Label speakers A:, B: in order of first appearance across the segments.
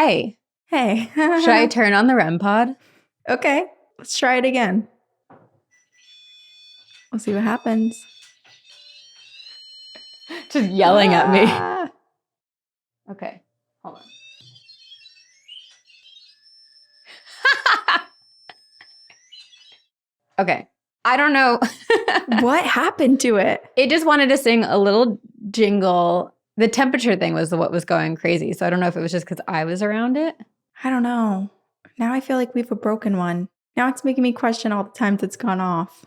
A: Hey.
B: Hey.
A: Should I turn on the REM pod?
B: Okay. Let's try it again. We'll see what happens.
A: Just yelling at me. Okay. Hold on. Okay. I don't know.
B: What happened to it?
A: It just wanted to sing a little jingle. The temperature thing was what was going crazy. So I don't know if it was just because I was around it.
B: I don't know. Now I feel like we have a broken one. Now it's making me question all the times it's gone off.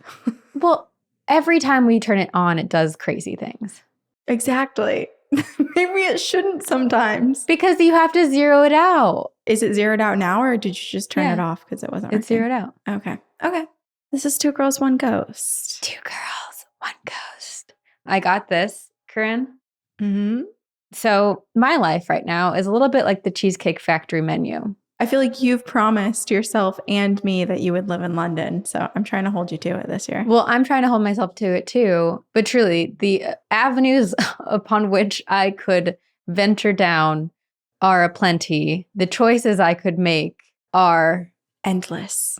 A: Well, every time we turn it on, it does crazy things.
B: Exactly. Maybe it shouldn't sometimes.
A: Because you have to zero it out.
B: Is it zeroed out now, or did you just turn it off because it wasn't working?
A: It's zeroed out.
B: Okay. This is Two Girls, One Ghost.
A: 2 girls, 1 ghost. I got this, Corinne.
B: Mm-hmm.
A: So my life right now is a little bit like the Cheesecake Factory menu.
B: I feel like you've promised yourself and me that you would live in London. So I'm trying to hold you to it this year.
A: Well, I'm trying to hold myself to it too. But truly, the avenues upon which I could venture down are aplenty. The choices I could make are
B: endless.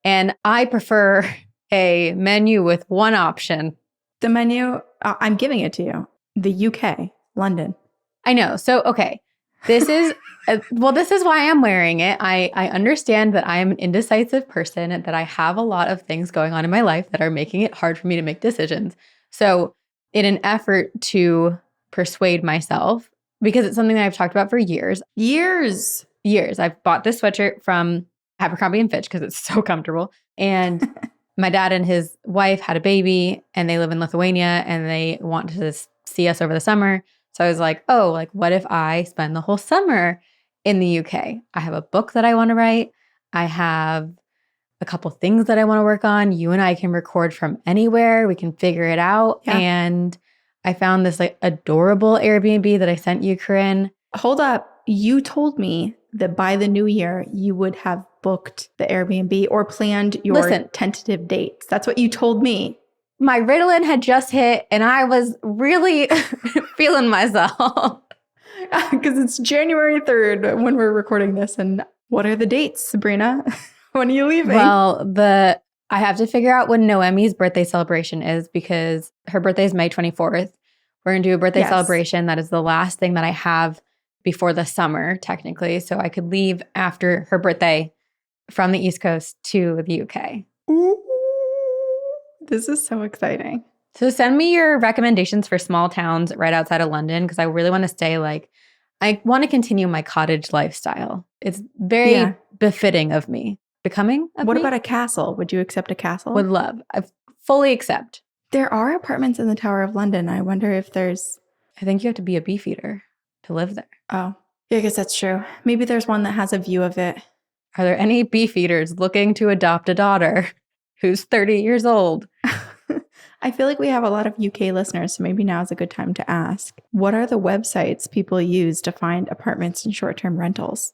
A: And I prefer a menu with one option.
B: The menu, I'm giving it to you. The UK, London.
A: I know. So, okay. This is, this is why I'm wearing it. I understand that I am an indecisive person and that I have a lot of things going on in my life that are making it hard for me to make decisions. So in an effort to persuade myself, because it's something that I've talked about for years. I've bought this sweatshirt from Abercrombie & Fitch because it's so comfortable. And my dad and his wife had a baby and they live in Lithuania and they want to see us over the summer. So I was like, what if I spend the whole summer in the UK? I have a book that I want to write. I have a couple things that I want to work on. You and I can record from anywhere. We can figure it out. Yeah. And I found this adorable Airbnb that I sent you, Corinne.
B: Hold up. You told me that by the new year, you would have booked the Airbnb or planned your tentative dates. That's what you told me.
A: My Ritalin had just hit and I was really feeling myself.
B: Because it's January 3rd when we're recording this. And what are the dates, Sabrina? When are you leaving?
A: Well, I have to figure out when Noemi's birthday celebration is because her birthday is May 24th. We're going to do a birthday celebration. That is the last thing that I have before the summer, technically. So I could leave after her birthday from the East Coast to the UK.
B: Ooh, this is so exciting.
A: So send me your recommendations for small towns right outside of London because I really want to stay I want to continue my cottage lifestyle. It's very befitting of me. Becoming of
B: What
A: me?
B: about a castle? Would you accept a castle?
A: Would love. I fully accept.
B: There are apartments in the Tower of London. I wonder if there's...
A: I think you have to be a beefeater to live there.
B: Oh, yeah, I guess that's true. Maybe there's one that has a view of it.
A: Are there any beefeaters looking to adopt a daughter who's 30 years old?
B: I feel like we have a lot of UK listeners, so maybe now is a good time to ask. What are the websites people use to find apartments and short-term rentals?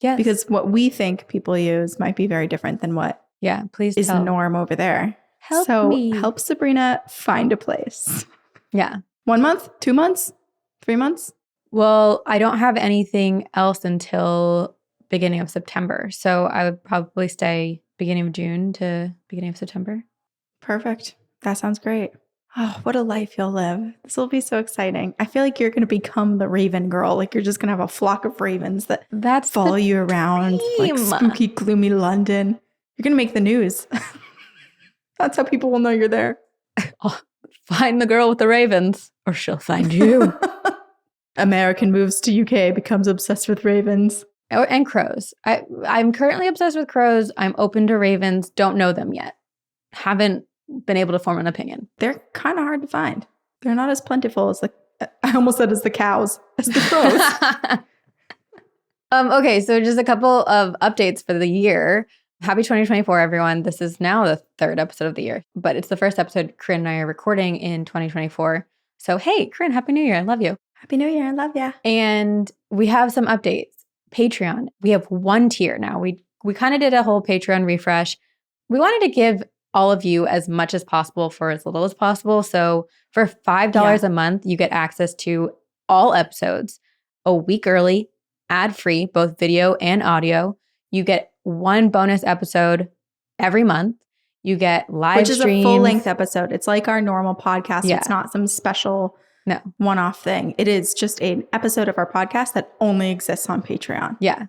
A: Yes.
B: Because what we think people use might be very different than what is the norm over there.
A: Help me.
B: Help Sabrina find a place.
A: Yeah.
B: 1 month? 2 months? 3 months?
A: Well, I don't have anything else until beginning of September. So I would probably stay beginning of June to beginning of September.
B: Perfect. That sounds great. Oh, what a life you'll live. This will be so exciting. I feel like you're going to become the Raven girl. Like you're just going to have a flock of ravens that follow you around. Like spooky, gloomy London. You're going to make the news. That's how people will know you're there.
A: Oh, find the girl with the ravens or she'll find you.
B: American moves to UK, becomes obsessed with ravens.
A: And crows. I'm currently obsessed with crows. I'm open to ravens. Don't know them yet. Haven't been able to form an opinion.
B: They're kind of hard to find. They're not as plentiful as I almost said as the cows, as the crows.
A: Okay, so just a couple of updates for the year. Happy 2024, everyone. This is now the 3rd episode of the year, but it's the first episode Corinne and I are recording in 2024. So hey, Corinne, Happy New Year. I love you.
B: Happy New Year. I love ya.
A: And we have some updates. Patreon. We have 1 tier now. We kind of did a whole Patreon refresh. We wanted to give all of you as much as possible for as little as possible. So for $5 a month, you get access to all episodes a week early ad-free, both video and audio. You get one bonus episode every month. You get live streams.
B: Which is a full-length episode. It's like our normal podcast.
A: Yeah.
B: It's not some special
A: No.
B: one-off thing. It is just an episode of our podcast that only exists on Patreon.
A: Yeah.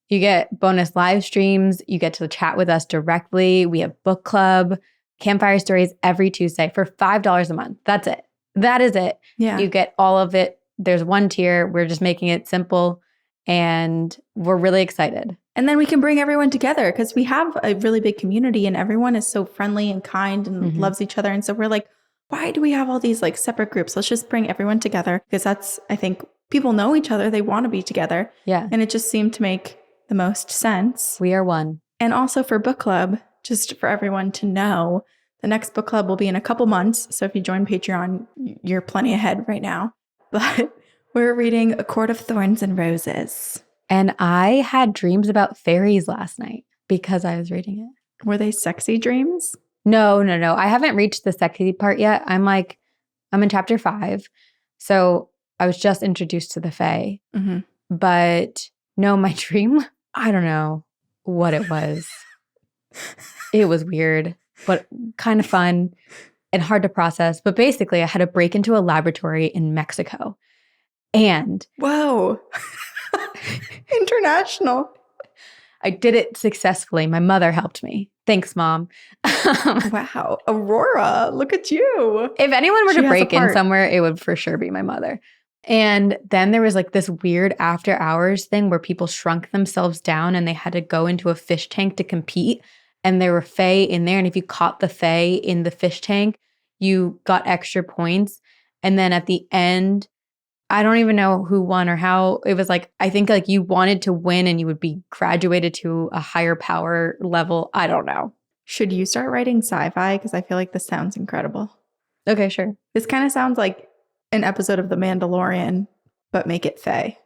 A: You get bonus live streams. You get to chat with us directly. We have book club, campfire stories every Tuesday for $5 a month. That's it. That is it.
B: Yeah.
A: You get all of it. There's one tier. We're just making it simple and we're really excited.
B: And then we can bring everyone together because we have a really big community and everyone is so friendly and kind and loves each other. And so we're like, why do we have all these like separate groups? Let's just bring everyone together because that's, I think people know each other. They want to be together.
A: Yeah.
B: And it just seemed to make the most sense.
A: We are one.
B: And also for book club, just for everyone to know, the next book club will be in a couple months. So if you join Patreon, you're plenty ahead right now. But we're reading A Court of Thorns and Roses.
A: And I had dreams about fairies last night because I was reading it.
B: Were they sexy dreams?
A: No. I haven't reached the sexy part yet. I'm in chapter 5. So I was just introduced to the fae. But no, my dream, I don't know what it was. It was weird, but kind of fun and hard to process. But basically, I had to break into a laboratory in Mexico. And
B: whoa, international.
A: I did it successfully. My mother helped me. Thanks, Mom.
B: Wow. Aurora, look at you.
A: If anyone were to break in somewhere, it would for sure be my mother. And then there was like this weird after hours thing where people shrunk themselves down and they had to go into a fish tank to compete. And there were fae in there. And if you caught the fae in the fish tank, you got extra points. And then at the end, I don't even know who won or how. It was like, I think like you wanted to win and you would be graduated to a higher power level. I don't know.
B: Should you start writing sci-fi? Because I feel like this sounds incredible.
A: Okay, sure.
B: This kind of sounds like an episode of The Mandalorian, but make it fae.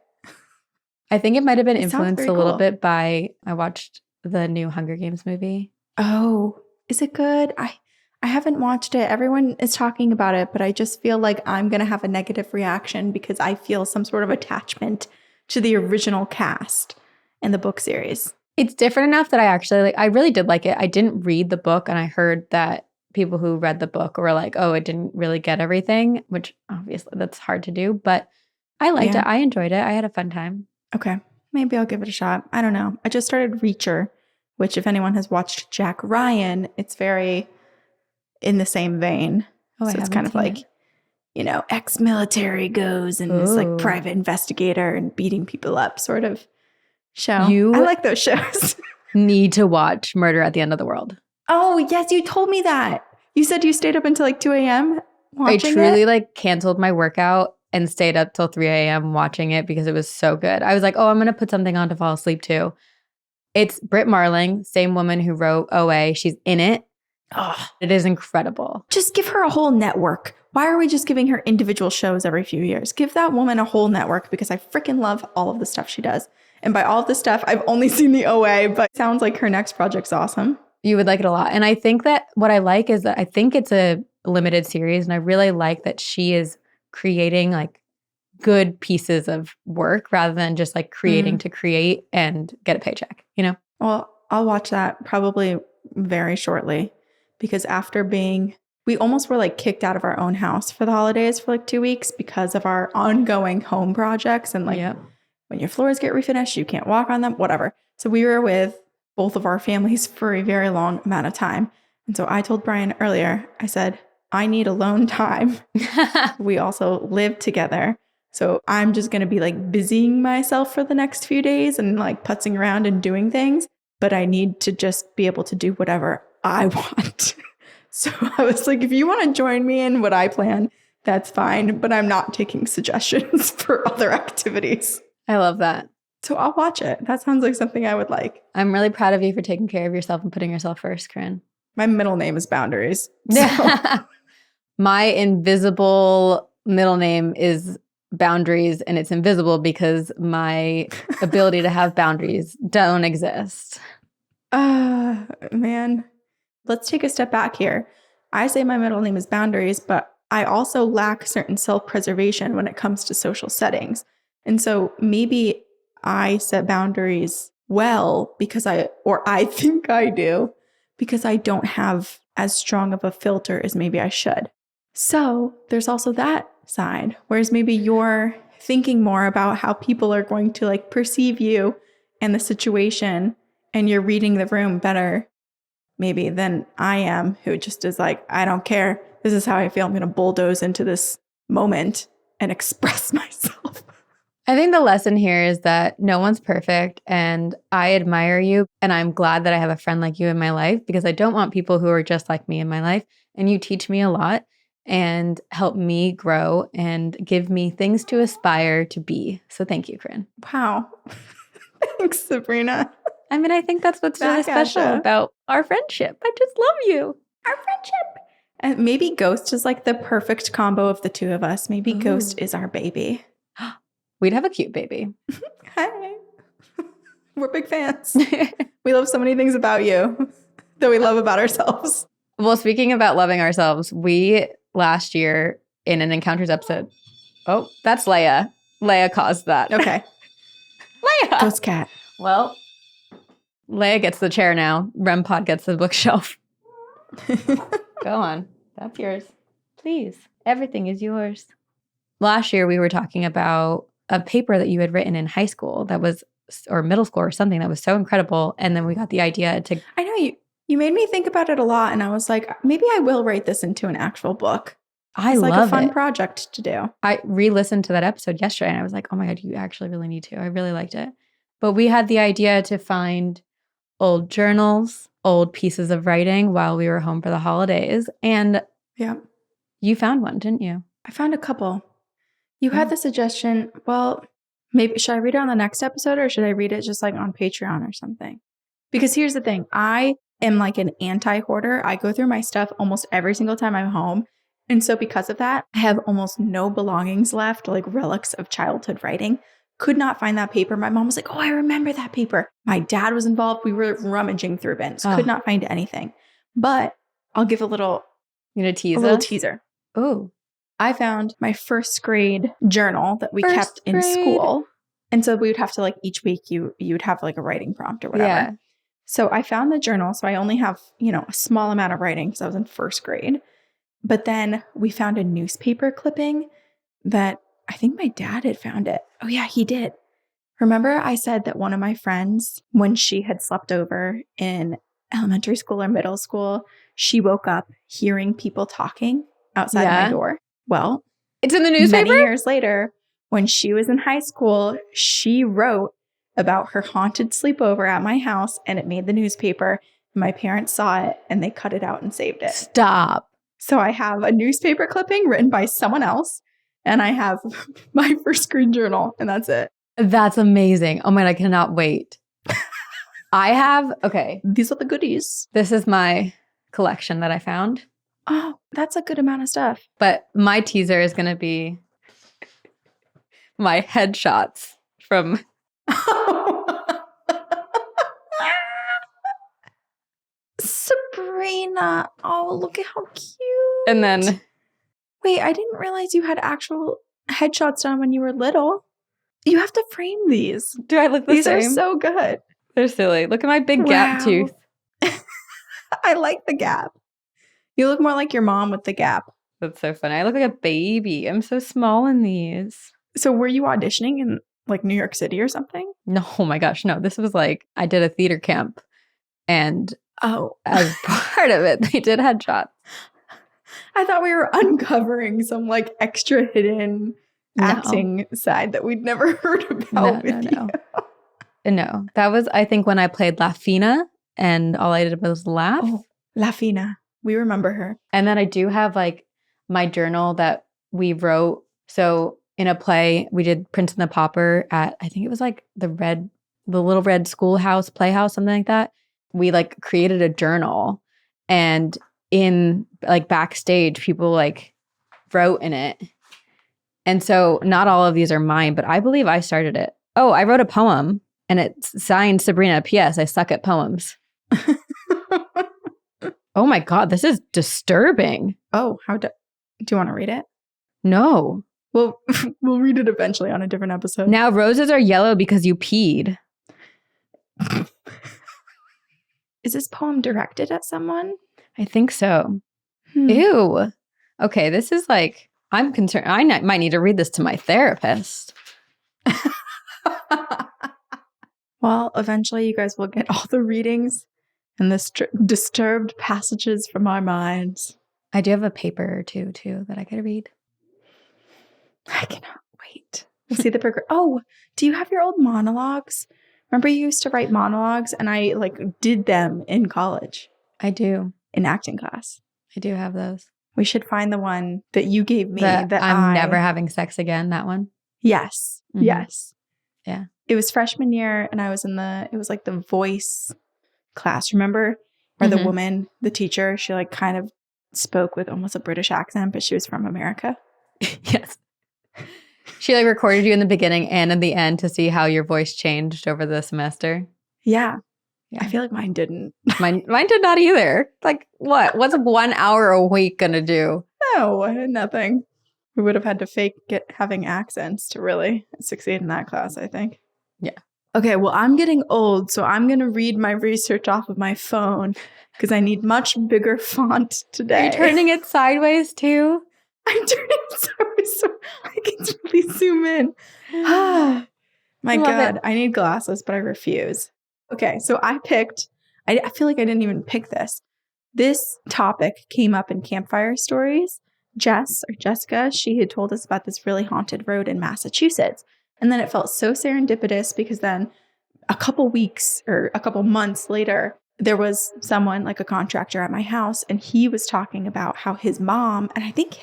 A: I think it might have been influenced a little bit by, I watched the new Hunger Games movie.
B: Oh, is it good? I haven't watched it. Everyone is talking about it, but I just feel like I'm going to have a negative reaction because I feel some sort of attachment to the original cast and the book series.
A: It's different enough that I really did like it. I didn't read the book and I heard that people who read the book were like, oh, it didn't really get everything, which obviously that's hard to do, but I liked it. I enjoyed it. I had a fun time.
B: Okay. Maybe I'll give it a shot. I don't know. I just started Reacher, which if anyone has watched Jack Ryan, it's very in the same vein.
A: Oh,
B: so it's kind of like, ex-military goes and is like private investigator and beating people up sort of show. I like those shows.
A: Need to watch Murder at the End of the World.
B: Oh, yes, you told me that. You said you stayed up until like 2 a.m. watching it?
A: I truly canceled my workout and stayed up till 3 a.m. watching it because it was so good. I was like, oh, I'm going to put something on to fall asleep too. It's Britt Marling, same woman who wrote OA. She's in it. Oh, it is incredible.
B: Just give her a whole network. Why are we just giving her individual shows every few years? Give that woman a whole network because I freaking love all of the stuff she does. And by all of the stuff, I've only seen the OA, but it sounds like her next project's awesome.
A: You would like it a lot. And I think that what I like is that I think it's a limited series. And I really like that she is creating like good pieces of work rather than just like creating to create and get a paycheck,
B: Well, I'll watch that probably very shortly because we almost were like kicked out of our own house for the holidays for like 2 weeks because of our ongoing home projects. And like when your floors get refinished, you can't walk on them, whatever. So we were with both of our families for a very long amount of time. And so I told Brian earlier, I said, I need alone time. We also live together. So I'm just going to be like busying myself for the next few days and like putzing around and doing things. But I need to just be able to do whatever I want. So I was like, if you want to join me in what I plan, that's fine. But I'm not taking suggestions for other activities.
A: I love that.
B: So I'll watch it. That sounds like something I would like.
A: I'm really proud of you for taking care of yourself and putting yourself first, Corinne.
B: My middle name is Boundaries. So.
A: My invisible middle name is Boundaries, and it's invisible because my ability to have boundaries don't exist.
B: Man. Let's take a step back here. I say my middle name is Boundaries, but I also lack certain self-preservation when it comes to social settings. And so maybe I set boundaries well because I think I do, because I don't have as strong of a filter as maybe I should. So there's also that side, whereas maybe you're thinking more about how people are going to like perceive you and the situation, and you're reading the room better maybe than I am, who just is like, I don't care. This is how I feel. I'm going to bulldoze into this moment and express myself.
A: I think the lesson here is that no one's perfect, and I admire you, and I'm glad that I have a friend like you in my life, because I don't want people who are just like me in my life. And you teach me a lot and help me grow and give me things to aspire to be. So thank you, Corinne.
B: Wow. Thanks, Sabrina.
A: I mean, I think that's what's really special about our friendship. I just love you. Our friendship.
B: And maybe Ghost is like the perfect combo of the two of us. Maybe Ghost is our baby.
A: We'd have a cute baby.
B: Hi. We're big fans. We love so many things about you that we love about ourselves.
A: Well, speaking about loving ourselves, we last year in an Encounters episode. Oh, that's Leia. Leia caused that.
B: Okay.
A: Leia.
B: Ghost cat.
A: Well, Leia gets the chair now. REM-Pod gets the bookshelf. Go on. That's yours. Please. Everything is yours. Last year, we were talking about a paper that you had written in high school that was, or middle school or something, that was so incredible. And then we got the idea to...
B: I know you made me think about it a lot. And I was like, maybe I will write this into an actual book.
A: It's
B: like
A: love
B: a fun
A: it.
B: project to do.
A: I re-listened to that episode yesterday and I was like, oh my God, you actually really need to. I really liked it. But we had the idea to find old journals, old pieces of writing while we were home for the holidays. And you found one, didn't you?
B: I found a couple. You had the suggestion, well, maybe should I read it on the next episode, or should I read it just like on Patreon or something? Because here's the thing. I am like an anti-hoarder. I go through my stuff almost every single time I'm home. And so because of that, I have almost no belongings left, like relics of childhood writing. Could not find that paper. My mom was like, oh, I remember that paper. My dad was involved. We were rummaging through bins. Could not find anything. But I'll give a little teaser.
A: Oh.
B: I found my first grade journal that we kept in school. And so we would have to like each week you'd have like a writing prompt or whatever.
A: Yeah.
B: So I found the journal. So I only have, a small amount of writing because I was in first grade. But then we found a newspaper clipping that I think my dad had found it. Oh yeah, he did. Remember I said that one of my friends, when she had slept over in elementary school or middle school, she woke up hearing people talking outside of my door. Well,
A: it's in the newspaper?
B: Many years later, when she was in high school, she wrote about her haunted sleepover at my house, and it made the newspaper. My parents saw it and they cut it out and saved it.
A: Stop.
B: So I have a newspaper clipping written by someone else, and I have my first grade journal, and that's it.
A: That's amazing. Oh my God, I cannot wait.
B: These are the goodies.
A: This is my collection that I found.
B: Oh, that's a good amount of stuff.
A: But my teaser is going to be my headshots from...
B: Sabrina. Oh, look at how cute.
A: And then...
B: Wait, I didn't realize you had actual headshots done when you were little. You have to frame these.
A: Do I look the same?
B: These are so good.
A: They're silly. Look at my big gap tooth.
B: I like the gap. You look more like your mom with the gap.
A: That's so funny. I look like a baby. I'm so small in these.
B: So were you auditioning in like New York City or something?
A: No, oh my gosh. No, this was like, I did a theater camp. And as part of it, they did headshots.
B: I thought we were uncovering some like extra hidden acting side that we'd never heard about with you.
A: No, that was, I think, when I played La Fina and all I did was laugh.
B: Oh, La Fina. We remember her.
A: And then I do have like my journal that we wrote. So in a play, we did Prince and the Pauper at, I think it was like the Little Red Schoolhouse, Playhouse, something like that. We like created a journal, and in like backstage, people like wrote in it. And so not all of these are mine, but I believe I started it. Oh, I wrote a poem and it's signed Sabrina. P.S. I suck at poems. Oh my God, this is disturbing.
B: Oh, do you want to read it?
A: No.
B: We'll read it eventually on a different episode.
A: Now roses are yellow because you peed.
B: Is this poem directed at someone?
A: I think so. Ew. Okay, this is like, I'm concerned. I might need to read this to my therapist.
B: Well, eventually you guys will get all the readings and the disturbed passages from our minds.
A: I do have a paper or two, too, that I could read.
B: I cannot wait. We'll see the progress. Oh, do you have your old monologues? Remember you used to write monologues and I did them in college.
A: I do.
B: In acting class.
A: I do have those.
B: We should find the one that you gave me.
A: that I'm never having sex again, that one?
B: Yes. Mm-hmm. Yes.
A: Yeah.
B: It was freshman year and I was it was the voice class, remember? Where the woman, the teacher, she kind of spoke with almost a British accent, but she was from America.
A: Yes. She recorded you in the beginning and in the end to see how your voice changed over the semester.
B: Yeah. I feel like mine didn't.
A: Mine did not either. What? What's 1 hour a week gonna do?
B: No, nothing. We would have had to fake having accents to really succeed in that class, I think.
A: Yeah.
B: Okay, well, I'm getting old, so I'm going to read my research off of my phone because I need much bigger font today.
A: Are you turning it sideways too?
B: I'm turning it sideways so I can really zoom in. My God, I need glasses, but I refuse. Okay, so I feel like I didn't even pick this. This topic came up in Campfire Stories. Jessica, she had told us about this really haunted road in Massachusetts. And then it felt so serendipitous because then a couple weeks or a couple months later, there was someone, a contractor at my house, and he was talking about how his mom, and I think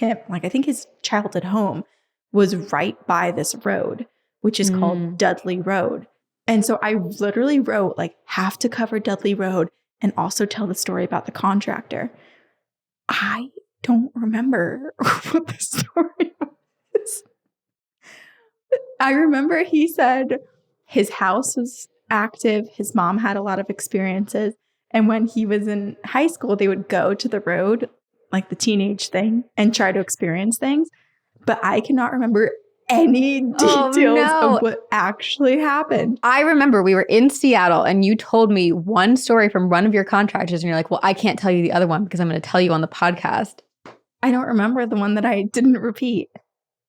B: his childhood home was right by this road, which is called Dudley Road. And so I literally wrote have to cover Dudley Road and also tell the story about the contractor. I don't remember what the story was. I remember he said his house was active. His mom had a lot of experiences. And when he was in high school, they would go to the road, the teenage thing, and try to experience things. But I cannot remember any details of what actually happened.
A: I remember we were in Seattle and you told me one story from one of your contractors and you're like, well, I can't tell you the other one because I'm going to tell you on the podcast.
B: I don't remember the one that I didn't repeat.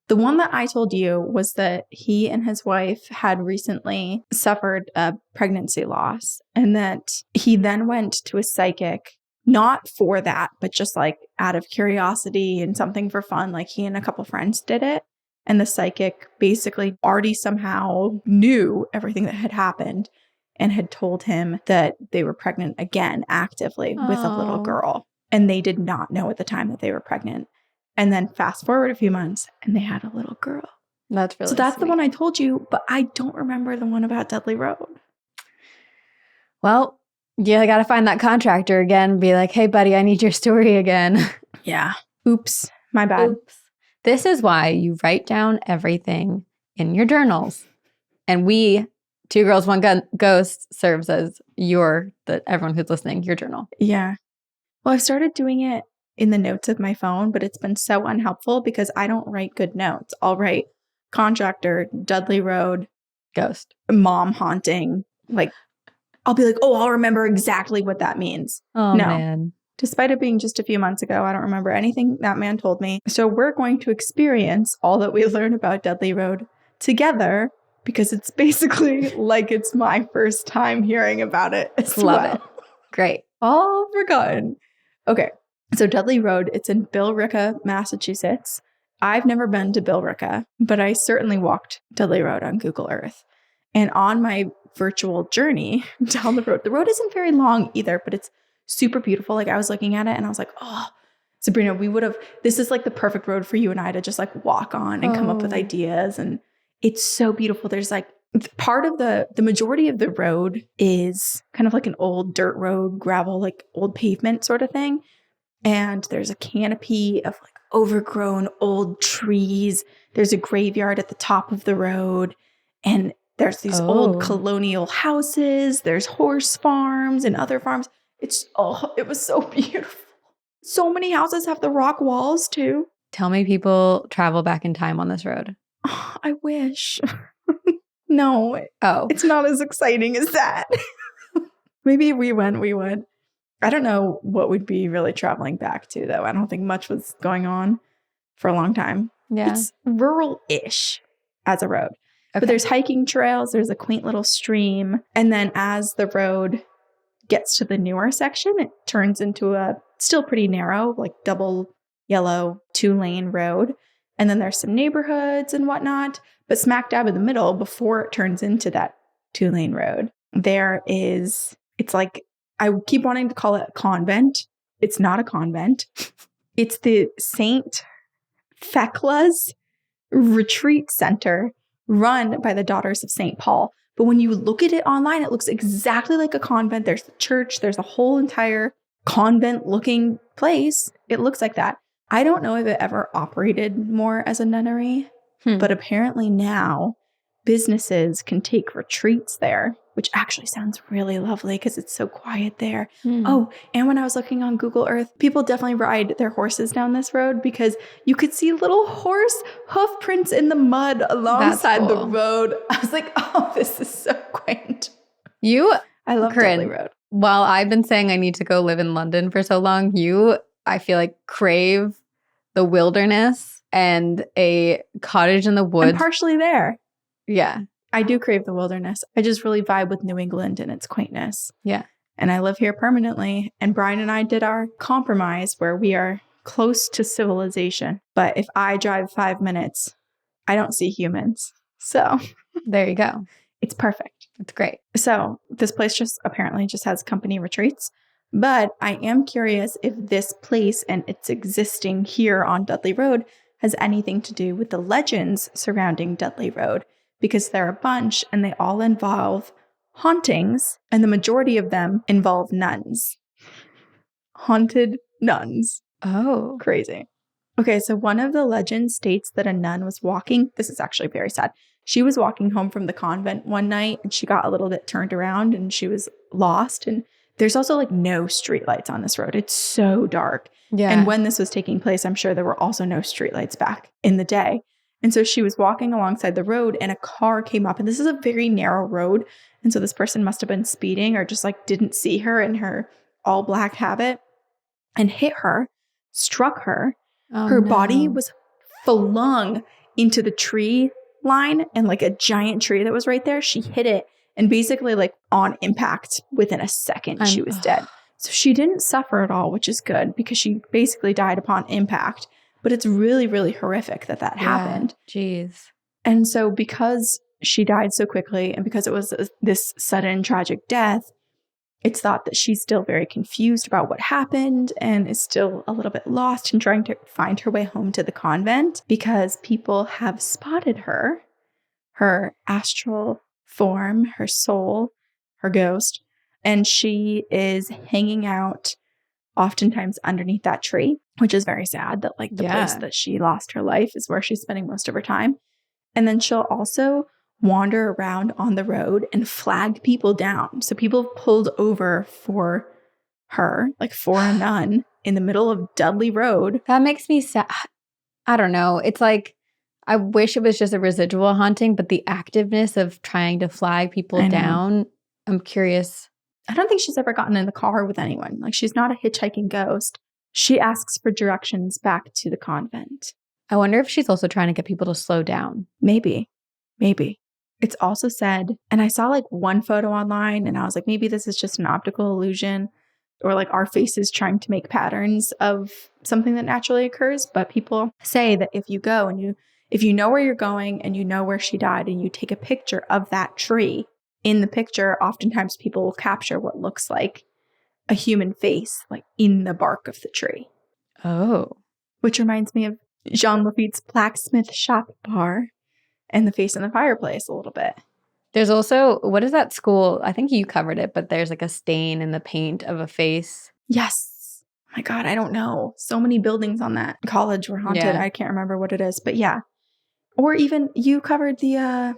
B: The one that I told you was that he and his wife had recently suffered a pregnancy loss and that he then went to a psychic, not for that, but just out of curiosity and something for fun. He and a couple friends did it. And the psychic basically already somehow knew everything that had happened and had told him that they were pregnant again actively with a little girl. And they did not know at the time that they were pregnant. And then fast forward a few months and they had a little girl.
A: That's really
B: So that's
A: sweet.
B: the one I told you, but I don't remember the one about Dudley Road.
A: Well, I got to find that contractor again and be like, hey, buddy, I need your story again.
B: Yeah. Oops. My bad.
A: Oops. This is why you write down everything in your journals. And we, Two Girls, One Ghost, serves as everyone who's listening, your journal.
B: Yeah. Well, I've started doing it in the notes of my phone, but it's been so unhelpful because I don't write good notes. I'll write contractor, Dudley Road,
A: ghost,
B: mom haunting. I'll be like, oh, I'll remember exactly what that means.
A: Oh, no. Man.
B: Despite it being just a few months ago, I don't remember anything that man told me. So we're going to experience all that we learn about Dudley Road together because it's basically it's my first time hearing about it as
A: Love it. Great.
B: All forgotten. Okay. So Dudley Road, it's in Billerica, Massachusetts. I've never been to Billerica, but I certainly walked Dudley Road on Google Earth. And on my virtual journey down the road isn't very long either, but it's super beautiful. I was looking at it and I was like, oh, Sabrina, this is the perfect road for you and I to just walk on and come up with ideas. And it's so beautiful. There's part of the majority of the road is kind of an old dirt road, gravel, old pavement sort of thing. And there's a canopy of overgrown old trees. There's a graveyard at the top of the road. And there's these old colonial houses. There's horse farms and other farms. It was so beautiful. So many houses have the rock walls too.
A: Tell me people travel back in time on this road.
B: Oh, I wish. No,
A: Oh.
B: it's not as exciting as that. Maybe if we went, we would. I don't know what we'd be really traveling back to, though. I don't think much was going on for a long time.
A: Yeah.
B: It's rural-ish as a road.
A: Okay.
B: But there's hiking trails. There's a quaint little stream. And then as the road gets to the newer section, it turns into a still pretty narrow, like double yellow 2-lane road. And then there's some neighborhoods and whatnot. But smack dab in the middle, before it turns into that 2-lane road, there is, it's like, I keep wanting to call it a convent. It's not a convent. It's the St. Thecla's Retreat Center run by the Daughters of St. Paul. But when you look at it online, it looks exactly like a convent. There's the church. There's a whole entire convent-looking place. It looks like that. I don't know if it ever operated more as a nunnery, but apparently now businesses can take retreats there, which actually sounds really lovely because it's so quiet there. Oh, and when I was looking on Google Earth, people definitely ride their horses down this road because you could see little horse hoof prints in the mud alongside the road. I was like, oh, this is so quaint. I love Dudley Road.
A: While I've been saying I need to go live in London for so long, I feel like, crave the wilderness and a cottage in the woods.
B: I'm partially there.
A: Yeah.
B: I do crave the wilderness. I just really vibe with New England and its quaintness.
A: Yeah.
B: And I live here permanently. And Brian and I did our compromise where we are close to civilization. But if I drive 5 minutes, I don't see humans. So
A: there you go.
B: It's perfect.
A: It's great.
B: So this place apparently just has company retreats. But I am curious if this place and its existing here on Dudley Road has anything to do with the legends surrounding Dudley Road, because there are a bunch and they all involve hauntings, and the majority of them involve nuns. Haunted nuns.
A: Oh.
B: Crazy. Okay, so one of the legends states that a nun was walking. This is actually very sad. She was walking home from the convent one night and she got a little bit turned around and she was lost. And there's also like no streetlights on this road. It's so dark.
A: Yeah.
B: And when this was taking place, I'm sure there were also no streetlights back in the day. And so she was walking alongside the road and a car came up. And this is a very narrow road. And so this person must have been speeding or just like didn't see her in her all black habit and hit her, struck her. Her body was flung into the tree line and like a giant tree that was right there. She hit it. And basically, like on impact, within a second, she was dead. So she didn't suffer at all, which is good because she basically died upon impact. But it's really, really horrific that happened.
A: Jeez.
B: And so because she died so quickly and because it was this sudden tragic death, it's thought that she's still very confused about what happened and is still a little bit lost in trying to find her way home to the convent because people have spotted her astral form, her soul, her ghost, and she is hanging out oftentimes underneath that tree, which is very sad that like the place that she lost her life is where she's spending most of her time. And then she'll also wander around on the road and flag people down. So people pulled over for her, like for a nun in the middle of Dudley Road.
A: That makes me sad. I don't know. It's like, I wish it was just a residual haunting, but the activeness of trying to flag people down, I'm curious.
B: I don't think she's ever gotten in the car with anyone. Like, she's not a hitchhiking ghost. She asks for directions back to the convent.
A: I wonder if she's also trying to get people to slow down.
B: Maybe. It's also said, and I saw like one photo online and I was like, maybe this is just an optical illusion or like our faces trying to make patterns of something that naturally occurs. But people say that if you go and if you know where you're going and you know where she died and you take a picture of that tree, in the picture, oftentimes people will capture what looks like a human face, like in the bark of the tree.
A: Oh.
B: Which reminds me of Jean Lafitte's blacksmith shop bar and the face in the fireplace a little bit.
A: There's also, what is that school? I think you covered it, but there's like a stain in the paint of a face.
B: Yes. Oh my God, I don't know. So many buildings on that college were haunted.
A: Yeah.
B: I can't remember what it is, but yeah. Or even you covered the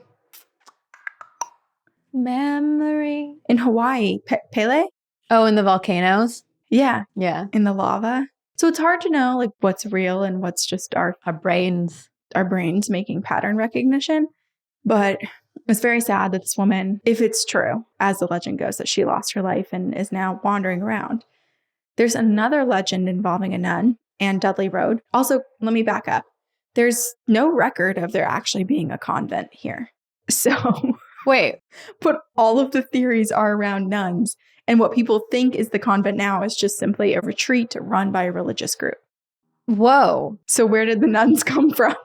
A: memory
B: in Hawaii, Pele?
A: Oh, in the volcanoes?
B: Yeah.
A: Yeah.
B: In the lava. So it's hard to know like what's real and what's just our
A: brains
B: making pattern recognition. But it's very sad that this woman, if it's true, as the legend goes, that she lost her life and is now wandering around. There's another legend involving a nun and Dudley Road. Also, let me back up. There's no record of there actually being a convent here. So
A: wait,
B: but all of the theories are around nuns. And what people think is the convent now is just simply a retreat run by a religious group.
A: Whoa.
B: So where did the nuns come from?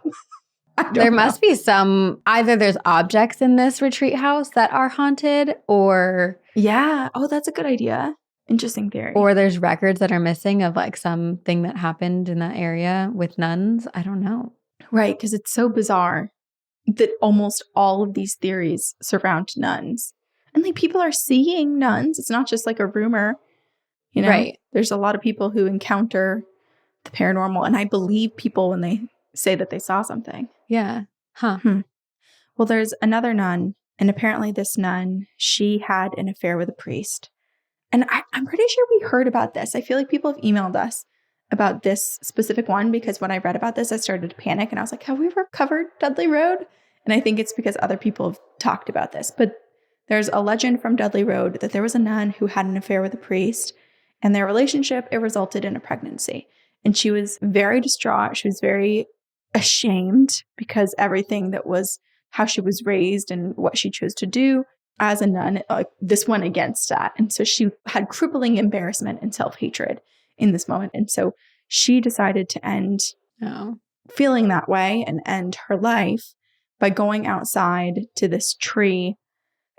A: There must be some, either there's objects in this retreat house that are haunted or...
B: Yeah. Oh, that's a good idea. Interesting theory.
A: Or there's records that are missing of like something that happened in that area with nuns. I don't know.
B: Right. Because it's so bizarre that almost all of these theories surround nuns. And like people are seeing nuns. It's not just like a rumor. You know,
A: right.
B: There's a lot of people who encounter the paranormal. And I believe people when they say that they saw something.
A: Yeah. Huh.
B: Well, there's another nun. And apparently this nun, she had an affair with a priest. And I'm pretty sure we heard about this. I feel like people have emailed us about this specific one because when I read about this, I started to panic. And I was like, have we ever covered Dudley Road? And I think it's because other people have talked about this. But there's a legend from Dudley Road that there was a nun who had an affair with a priest. And their relationship, it resulted in a pregnancy. And she was very distraught. She was very ashamed because everything that was how she was raised and what she chose to do as a nun, this went against that. And so she had crippling embarrassment and self-hatred in this moment. And so she decided to end feeling that way and end her life by going outside to this tree.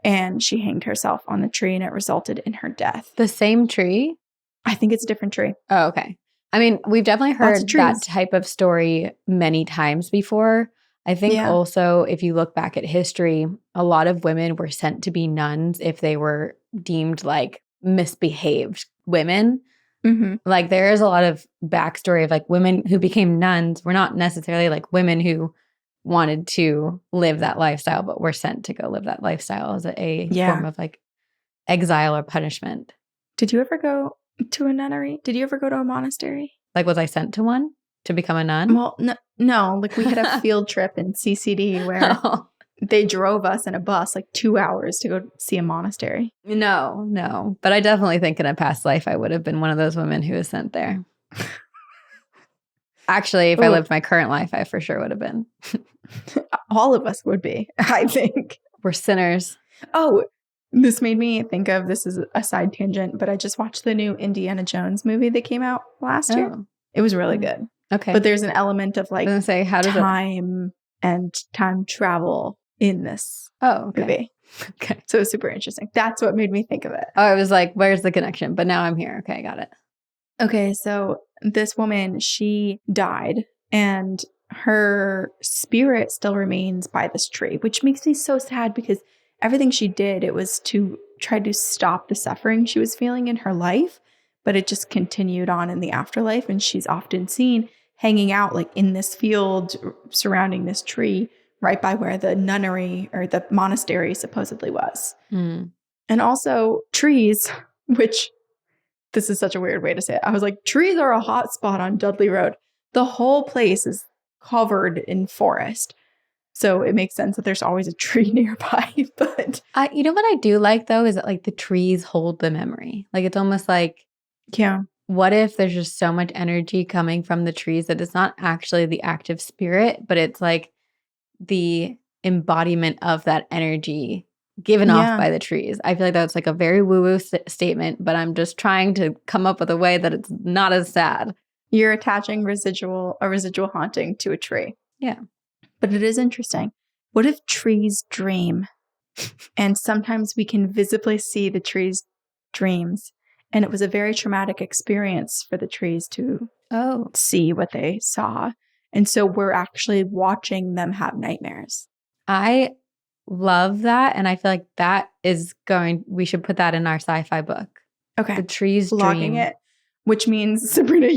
B: And she hanged herself on the tree and it resulted in her death.
A: The same tree?
B: I think it's a different tree.
A: Oh, okay. I mean, we've definitely heard that type of story many times before. I think also if you look back at history, a lot of women were sent to be nuns if they were deemed like misbehaved women.
B: Mm-hmm.
A: Like there is a lot of backstory of like women who became nuns were not necessarily like women who wanted to live that lifestyle, but were sent to go live that lifestyle as a form of like exile or punishment.
B: Did you ever go to a nunnery? Did you ever go to a monastery?
A: Like was I sent to one to become a nun?
B: Well, no. Like we had a field trip in CCD where they drove us in a bus like 2 hours to go see a monastery.
A: No. But I definitely think in a past life I would have been one of those women who was sent there. Actually, if I lived my current life, I for sure would have been.
B: All of us would be, I think.
A: We're sinners.
B: Oh, this made me think of, this is a side tangent, but I just watched the new Indiana Jones movie that came out last year. It was really good.
A: Okay.
B: But there's an element of like
A: how does
B: time and time travel in this movie.
A: Okay.
B: So it was super interesting. That's what made me think of it.
A: Oh, I was like, where's the connection? But now I'm here. Okay, got it.
B: Okay, so this woman, she died and her spirit still remains by this tree, which makes me so sad because everything she did, it was to try to stop the suffering she was feeling in her life, but it just continued on in the afterlife. And she's often seen hanging out like in this field surrounding this tree right by where the nunnery or the monastery supposedly was. And also trees, which this is such a weird way to say it. I was like, trees are a hot spot on Dudley Road. The whole place is covered in forest. So it makes sense that there's always a tree nearby. But
A: you know what I do like though is that like the trees hold the memory. Like it's almost like, what if there's just so much energy coming from the trees that it's not actually the active spirit, but it's like the embodiment of that energy given off by the trees. I feel like that's like a very woo-woo statement, but I'm just trying to come up with a way that it's not as sad.
B: You're attaching a residual haunting to a tree.
A: Yeah.
B: But it is interesting. What if trees dream? And sometimes we can visibly see the trees' dreams. And it was a very traumatic experience for the trees to see what they saw. And so we're actually watching them have nightmares.
A: I love that. And I feel like that is we should put that in our sci-fi book.
B: Okay.
A: The trees
B: logging
A: dream.
B: It, which means, Sabrina,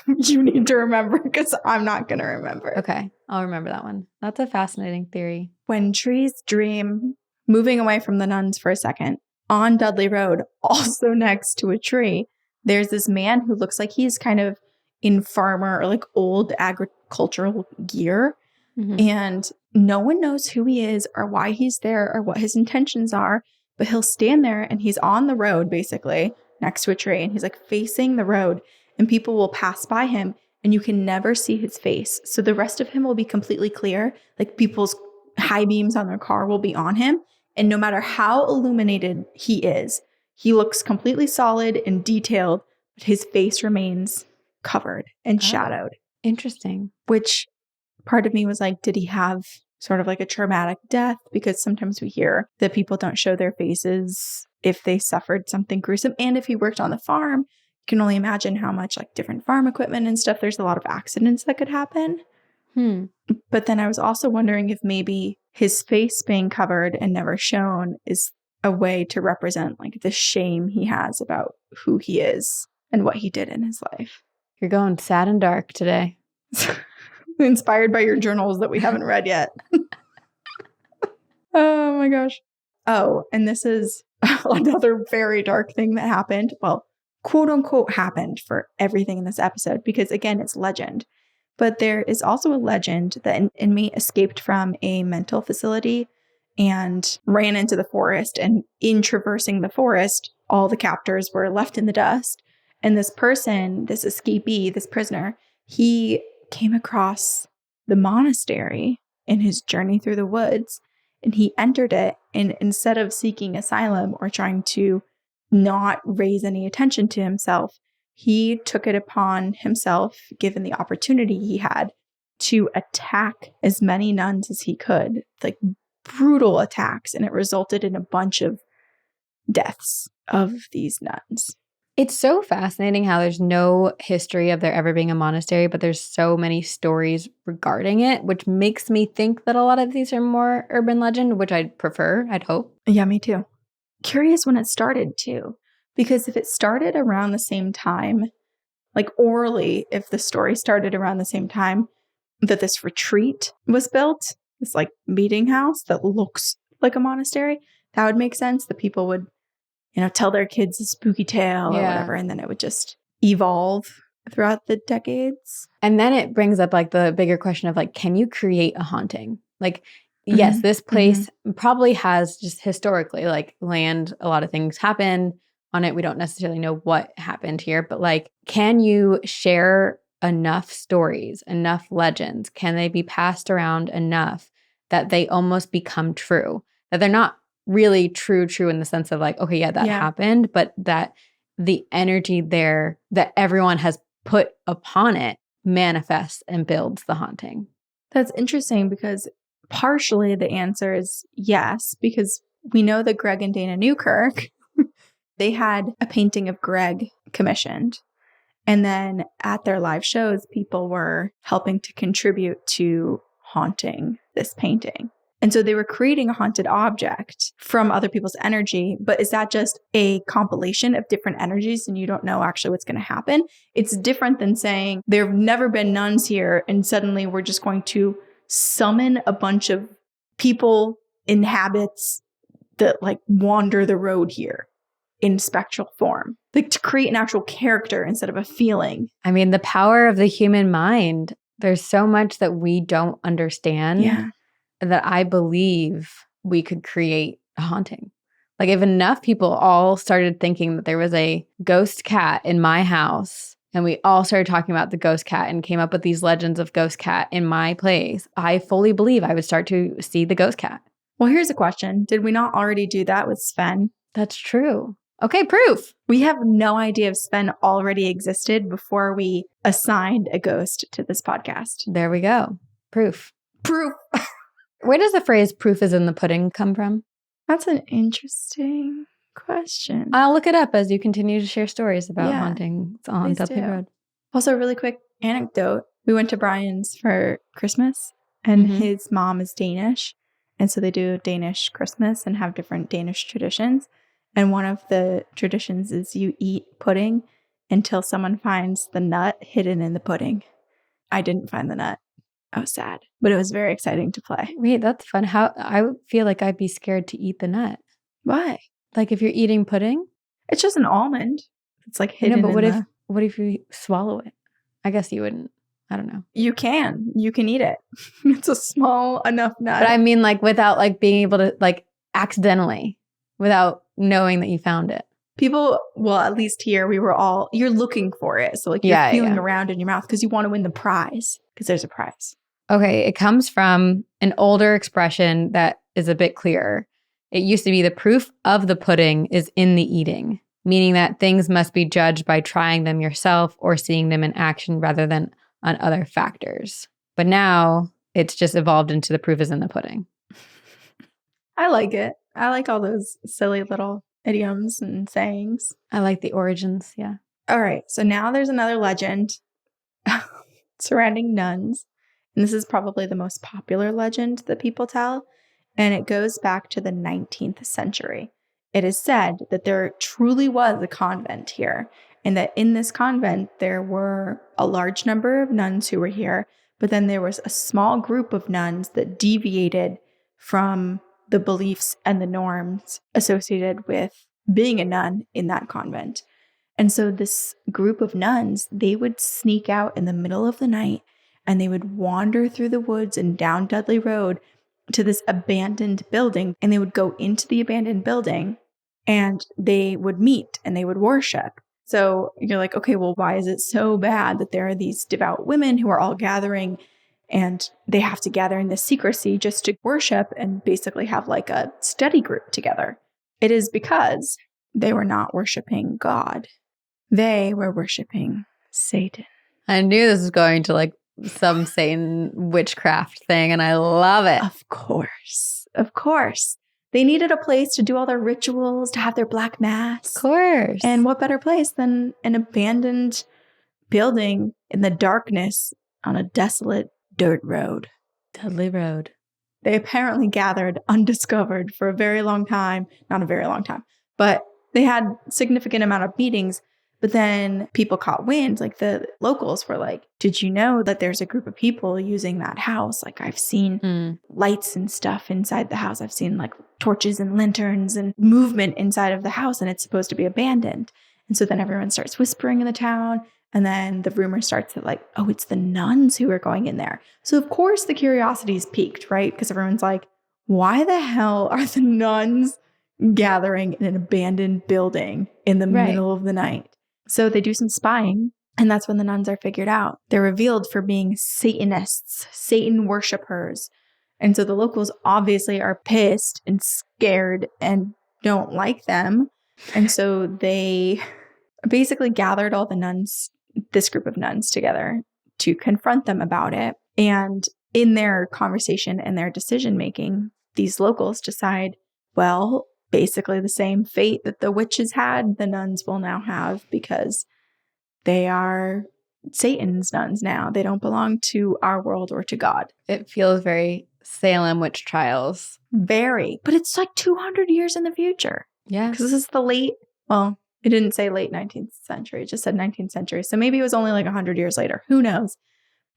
B: you need to remember because I'm not going to remember.
A: Okay. I'll remember that one. That's a fascinating theory.
B: When trees dream, moving away from the nuns for a second, on Dudley Road, also next to a tree, there's this man who looks like he's kind of in farmer or like old agricultural gear.
A: Mhm.
B: And no one knows who he is or why he's there or what his intentions are. But he'll stand there and he's on the road, basically, next to a tree. And he's like facing the road. And people will pass by him and you can never see his face. So the rest of him will be completely clear. Like people's high beams on their car will be on him. And no matter how illuminated he is, he looks completely solid and detailed, but his face remains covered and shadowed.
A: Interesting.
B: Which part of me was like, did he have sort of like a traumatic death? Because sometimes we hear that people don't show their faces if they suffered something gruesome. And if he worked on the farm, you can only imagine how much like different farm equipment and stuff, there's a lot of accidents that could happen. But then I was also wondering if maybe his face being covered and never shown is a way to represent like the shame he has about who he is and what he did in his life.
A: You're going sad and dark today.
B: Inspired by your journals that we haven't read yet. Oh my gosh. Oh, and this is another very dark thing that happened. Well, quote unquote happened for everything in this episode because again, it's legend. But there is also a legend that an inmate escaped from a mental facility and ran into the forest. And in traversing the forest, all the captors were left in the dust. And this person, this escapee, this prisoner, he came across the monastery in his journey through the woods. And he entered it. And instead of seeking asylum or trying to not raise any attention to himself, he took it upon himself, given the opportunity he had, to attack as many nuns as he could, like brutal attacks. And it resulted in a bunch of deaths of these nuns.
A: It's so fascinating how there's no history of there ever being a monastery, but there's so many stories regarding it, which makes me think that a lot of these are more urban legend, which I'd prefer, I'd hope.
B: Yeah, me too. Curious when it started too. Because if it started around the same time, like orally, if the story started around the same time that this retreat was built, this like meeting house that looks like a monastery, that would make sense. That people would, tell their kids a spooky tale or whatever, and then it would just evolve throughout the decades.
A: And then it brings up like the bigger question of like, can you create a haunting? Like, yes, this place probably has just historically like land, a lot of things happen on it. We don't necessarily know what happened here, but like, can you share enough stories, enough legends? Can they be passed around enough that they almost become true? That they're not really true in the sense of like, okay, yeah, that happened, but that the energy there that everyone has put upon it manifests and builds the haunting.
B: That's interesting because partially the answer is yes, because we know that Greg and Dana Newkirk, they had a painting of Greg commissioned. And then at their live shows, people were helping to contribute to haunting this painting. And so they were creating a haunted object from other people's energy. But is that just a compilation of different energies and you don't know actually what's going to happen? It's different than saying there have never been nuns here and suddenly we're just going to summon a bunch of people in habits that like wander the road here in spectral form, like to create an actual character instead of a feeling.
A: I mean, the power of the human mind, there's so much that we don't understand that I believe we could create a haunting. Like if enough people all started thinking that there was a ghost cat in my house and we all started talking about the ghost cat and came up with these legends of ghost cat in my place, I fully believe I would start to see the ghost cat.
B: Well, here's a question. Did we not already do that with Sven?
A: That's true. Okay, proof.
B: We have no idea if Sven already existed before we assigned a ghost to this podcast.
A: There we go. Proof.
B: Proof.
A: Where does the phrase proof is in the pudding come from?
B: That's an interesting question.
A: I'll look it up as you continue to share stories about hauntings on Dudley Road.
B: Also, a really quick anecdote. We went to Brian's for Christmas and his mom is Danish. And so they do Danish Christmas and have different Danish traditions. And one of the traditions is you eat pudding until someone finds the nut hidden in the pudding. I didn't find the nut. I was sad, but it was very exciting to play.
A: Wait, that's fun. How I would feel like I'd be scared to eat the nut.
B: Why?
A: Like if you're eating pudding?
B: It's just an almond. It's like hidden.
A: No, but what if you swallow it? I guess you wouldn't. I don't know.
B: You can eat it. It's a small enough nut.
A: But I mean, like, without like being able to, like, accidentally, without knowing that you found it.
B: People, well, at least here, you're looking for it. So like you're feeling around in your mouth because you want to win the prize because there's a prize.
A: Okay, it comes from an older expression that is a bit clearer. It used to be the proof of the pudding is in the eating, meaning that things must be judged by trying them yourself or seeing them in action rather than on other factors. But now it's just evolved into the proof is in the pudding.
B: I like it. I like all those silly little idioms and sayings.
A: I like the origins, yeah.
B: All right, so now there's another legend surrounding nuns. And this is probably the most popular legend that people tell. And it goes back to the 19th century. It is said that there truly was a convent here, and that in this convent, there were a large number of nuns who were here, but then there was a small group of nuns that deviated from the beliefs and the norms associated with being a nun in that convent. And so this group of nuns, they would sneak out in the middle of the night and they would wander through the woods and down Dudley Road to this abandoned building. And they would go into the abandoned building and they would meet and they would worship. So you're like, okay, well, why is it so bad that there are these devout women who are all gathering and they have to gather in this secrecy just to worship and basically have like a study group together? It is because they were not worshiping God. They were worshiping Satan.
A: I knew this was going to like some Satan witchcraft thing, and I love it.
B: Of course. Of course. They needed a place to do all their rituals, to have their black mass.
A: Of course.
B: And what better place than an abandoned building in the darkness on a desolate dirt road?
A: Dudley Road.
B: They apparently gathered undiscovered for a very long time. Not a very long time, but they had significant amount of meetings. But then people caught wind, like the locals were like, did you know that there's a group of people using that house? Like I've seen lights and stuff inside the house. I've seen like torches and lanterns and movement inside of the house, and it's supposed to be abandoned. And so then everyone starts whispering in the town. And then the rumor starts that like, oh, it's the nuns who are going in there. So of course the curiosity is piqued, right? Because everyone's like, why the hell are the nuns gathering in an abandoned building in the middle of the night? So they do some spying, and that's when the nuns are figured out. They're revealed for being Satanists, Satan worshipers. And so the locals obviously are pissed and scared and don't like them. And so they basically gathered all the nuns, this group of nuns together to confront them about it. And in their conversation and their decision making, these locals decide, well, basically the same fate that the witches had, the nuns will now have, because they are Satan's nuns now. They don't belong to our world or to God.
A: It feels very Salem witch trials.
B: Very. But it's like 200 years in the future.
A: Yeah.
B: Because this is the it didn't say late 19th century. It just said 19th century. So maybe it was only like 100 years later. Who knows?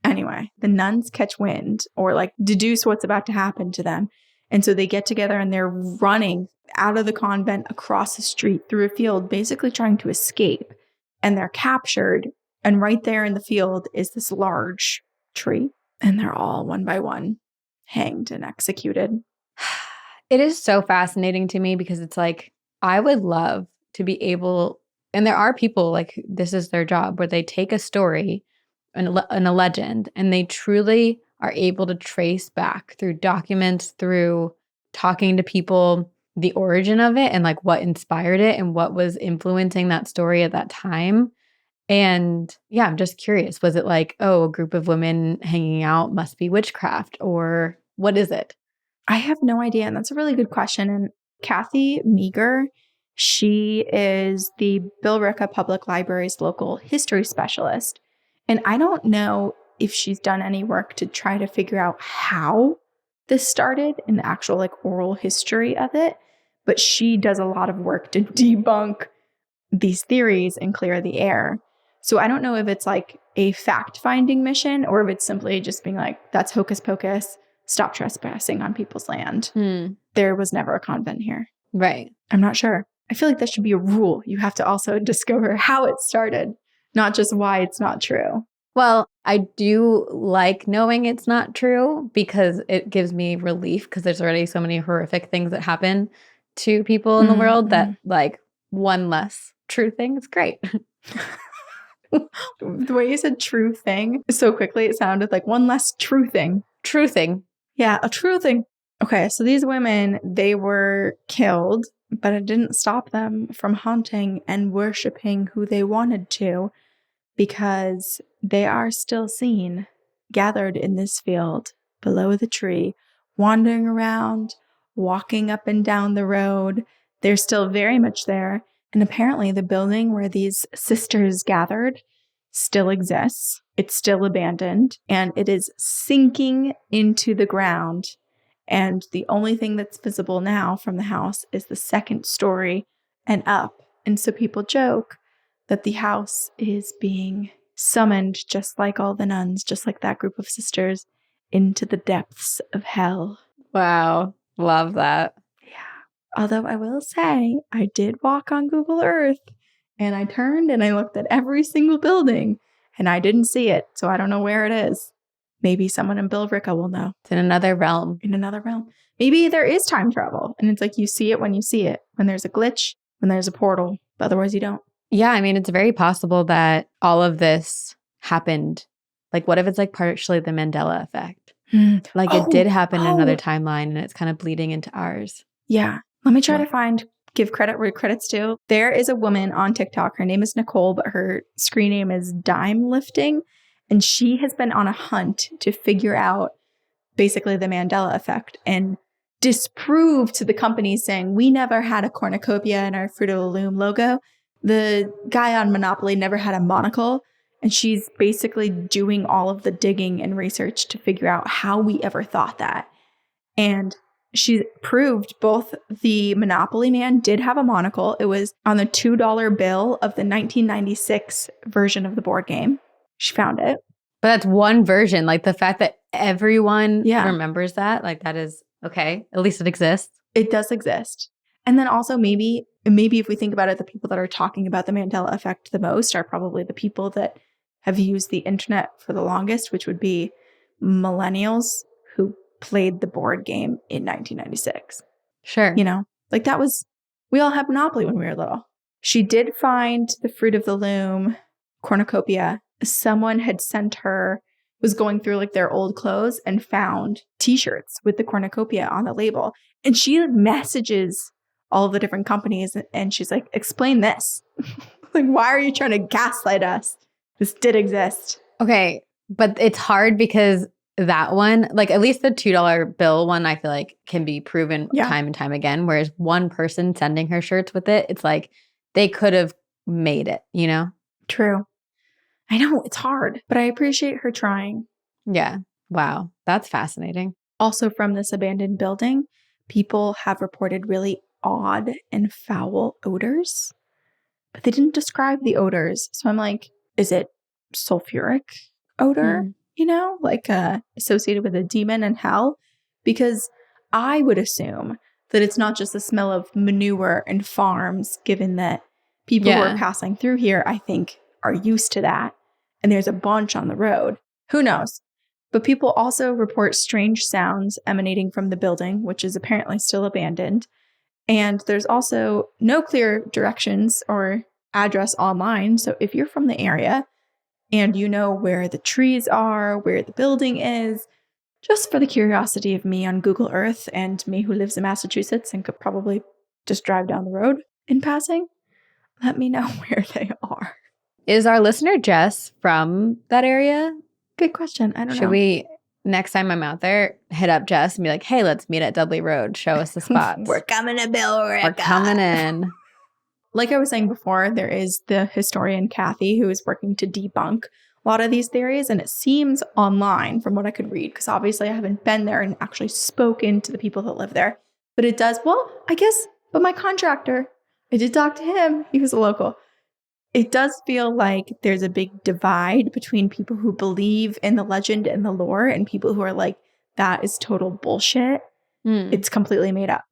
B: Anyway, the nuns catch wind or like deduce what's about to happen to them. And so they get together and they're running out of the convent across the street through a field, basically trying to escape. And they're captured. And right there in the field is this large tree. And they're all one by one hanged and executed.
A: It is so fascinating to me because it's like, I would love to be able, and there are people like this is their job, where they take a story and a legend and they truly are able to trace back through documents, through talking to people, the origin of it and like what inspired it and what was influencing that story at that time. And yeah, I'm just curious. Was it like, oh, a group of women hanging out must be witchcraft, or what is it?
B: I have no idea. And that's a really good question. And Kathy Meager, she is the Billerica Public Library's local history specialist. And I don't know if she's done any work to try to figure out how this started in the actual like oral history of it. But she does a lot of work to debunk these theories and clear the air. So I don't know if it's like a fact-finding mission or if it's simply just being like, that's hocus pocus, stop trespassing on people's land. There was never a convent here.
A: Right.
B: I'm not sure. I feel like that should be a rule. You have to also discover how it started, not just why it's not true.
A: Well, I do like knowing it's not true because it gives me relief because there's already so many horrific things that happen to people in the world that like one less true thing is great.
B: The way you said true thing so quickly, it sounded like one less true thing.
A: True thing.
B: Yeah, a true thing. Okay, so these women, they were killed, but it didn't stop them from haunting and worshiping who they wanted to, because they are still seen gathered in this field below the tree, wandering around, walking up and down the road. They're still very much there. And apparently the building where these sisters gathered still exists. It's still abandoned and it is sinking into the ground. And the only thing that's visible now from the house is the second story and up. And so people joke that the house is being summoned, just like all the nuns, just like that group of sisters, into the depths of hell.
A: Wow. Love that.
B: Yeah. Although I will say, I did walk on Google Earth and I turned and I looked at every single building and I didn't see it. So I don't know where it is. Maybe someone in Billerica will know.
A: It's in another realm.
B: In another realm. Maybe there is time travel and it's like you see it when you see it. When there's a glitch, when there's a portal. But otherwise you don't.
A: Yeah, I mean, it's very possible that all of this happened. Like, what if it's like partially the Mandela effect? Like it did happen in another timeline and it's kind of bleeding into ours.
B: Yeah. Let me try to give credit where credit's due. There is a woman on TikTok. Her name is Nicole, but her screen name is Dime Lifting. And she has been on a hunt to figure out basically the Mandela effect and disprove to the companies saying, we never had a cornucopia in our Fruit of the Loom logo. The guy on Monopoly never had a monocle. And she's basically doing all of the digging and research to figure out how we ever thought that. And she proved both the Monopoly man did have a monocle. It was on the $2 bill of the 1996 version of the board game. She found it.
A: But that's one version. Like the fact that everyone remembers that, like that is okay. At least it exists.
B: It does exist. And then also maybe if we think about it, the people that are talking about the Mandela effect the most are probably the people that have used the internet for the longest, which would be millennials who played the board game in 1996.
A: Sure.
B: You know, like we all had Monopoly when we were little. She did find the Fruit of the Loom cornucopia. Someone had sent her, was going through like their old clothes and found t-shirts with the cornucopia on the label. And she messages all of the different companies and she's like, explain this. Like, why are you trying to gaslight us? This did exist.
A: Okay. But it's hard because that one, like at least the $2 bill one, I feel like can be proven time and time again. Whereas one person sending her shirts with it, it's like they could have made it, you know?
B: True. I know it's hard, but I appreciate her trying.
A: Yeah. Wow. That's fascinating.
B: Also from this abandoned building, people have reported really odd and foul odors, but they didn't describe the odors. So I'm like, is it sulfuric odor? You know, like associated with a demon and hell? Because I would assume that it's not just the smell of manure and farms, given that people who are passing through here, I think, are used to that. And there's a bunch on the road. Who knows? But people also report strange sounds emanating from the building, which is apparently still abandoned. And there's also no clear directions or address online. So if you're from the area and you know where the trees are, where the building is, just for the curiosity of me on Google Earth and me who lives in Massachusetts and could probably just drive down the road in passing, let me know where they are.
A: Is our listener Jess from that area?
B: Good question. I don't know.
A: Should we, next time I'm out there, hit up Jess and be like, hey, let's meet at Dudley Road. Show us the spots.
B: We're coming to Billerica.
A: We're coming in.
B: Like I was saying before, there is the historian Kathy who is working to debunk a lot of these theories. And it seems online from what I could read, because obviously I haven't been there and actually spoken to the people that live there. But it does, well, I guess, but my contractor, I did talk to him. He was a local. It does feel like there's a big divide between people who believe in the legend and the lore and people who are like, that is total bullshit. It's completely made up.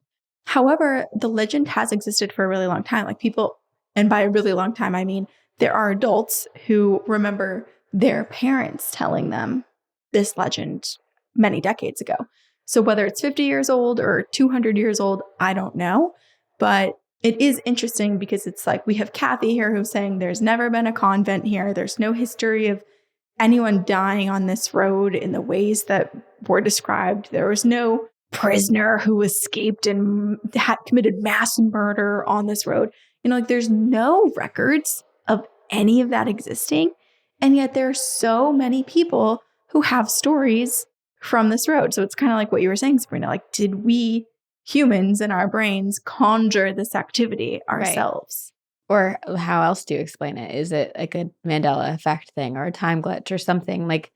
B: However, the legend has existed for a really long time. Like people, and by a really long time, I mean, there are adults who remember their parents telling them this legend many decades ago. So whether it's 50 years old or 200 years old, I don't know. But it is interesting because it's like we have Kathy here who's saying there's never been a convent here. There's no history of anyone dying on this road in the ways that were described. There was no prisoner who escaped and had committed mass murder on this road. Like there's no records of any of that existing. And yet there are so many people who have stories from this road. So it's kind of like what you were saying, Sabrina, like, did we humans in our brains conjure this activity ourselves?
A: Right. Or how else do you explain it? Is it like a Mandela effect thing or a time glitch or something like?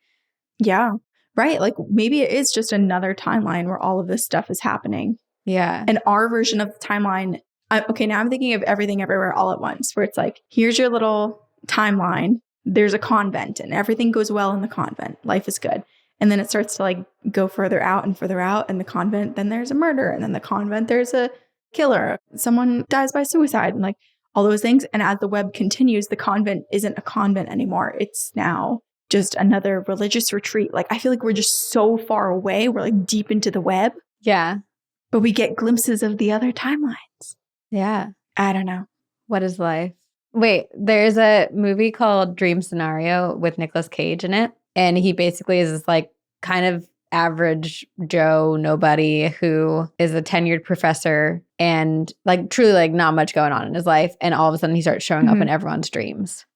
B: Yeah, right. Like maybe it is just another timeline where all of this stuff is happening.
A: Yeah.
B: And our version of the timeline. Okay, now I'm thinking of Everything Everywhere All at Once, where it's like, here's your little timeline. There's a convent and everything goes well in the convent. Life is good. And then it starts to like go further out and further out. And the convent, then there's a murder. And then the convent, there's a killer. Someone dies by suicide and like all those things. And as the web continues, the convent isn't a convent anymore. It's now just another religious retreat. Like I feel like we're just so far away. We're like deep into the web.
A: Yeah.
B: But we get glimpses of the other timelines.
A: Yeah.
B: I don't know.
A: What is life? Wait, there's a movie called Dream Scenario with Nicolas Cage in it. And he basically is this like kind of average Joe nobody who is a tenured professor and like truly like not much going on in his life. And all of a sudden he starts showing up in everyone's dreams.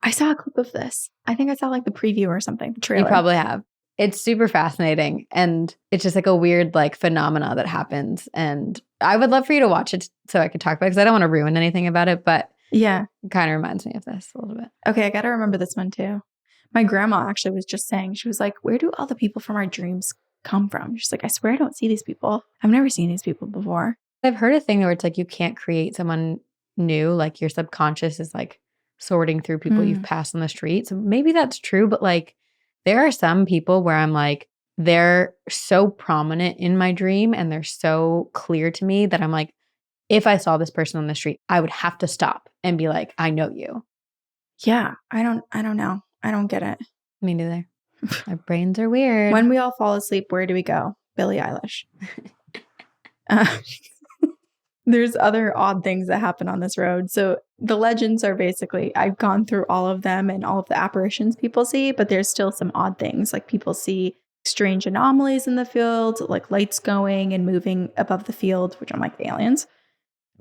B: I saw a clip of this. I think I saw like the preview or something, the trailer.
A: You probably have. It's super fascinating. And it's just like a weird like phenomena that happens. And I would love for you to watch it so I could talk about it because I don't want to ruin anything about it. But
B: yeah,
A: it kind of reminds me of this a little bit.
B: Okay, I got to remember this one too. My grandma actually was just saying, she was like, where do all the people from our dreams come from? She's like, I swear I don't see these people. I've never seen these people before.
A: I've heard a thing where it's like you can't create someone new. Like your subconscious is like sorting through people you've passed on the street. So maybe that's true. But like there are some people where I'm like, they're so prominent in my dream and they're so clear to me that I'm like, if I saw this person on the street, I would have to stop and be like, I know you.
B: Yeah, I don't know. I don't get it.
A: Me neither. Our brains are weird.
B: When we all fall asleep, where do we go? Billie Eilish. There's other odd things that happen on this road. So the legends are basically, I've gone through all of them and all of the apparitions people see, but there's still some odd things. Like people see strange anomalies in the field, like lights going and moving above the field, which I'm like aliens.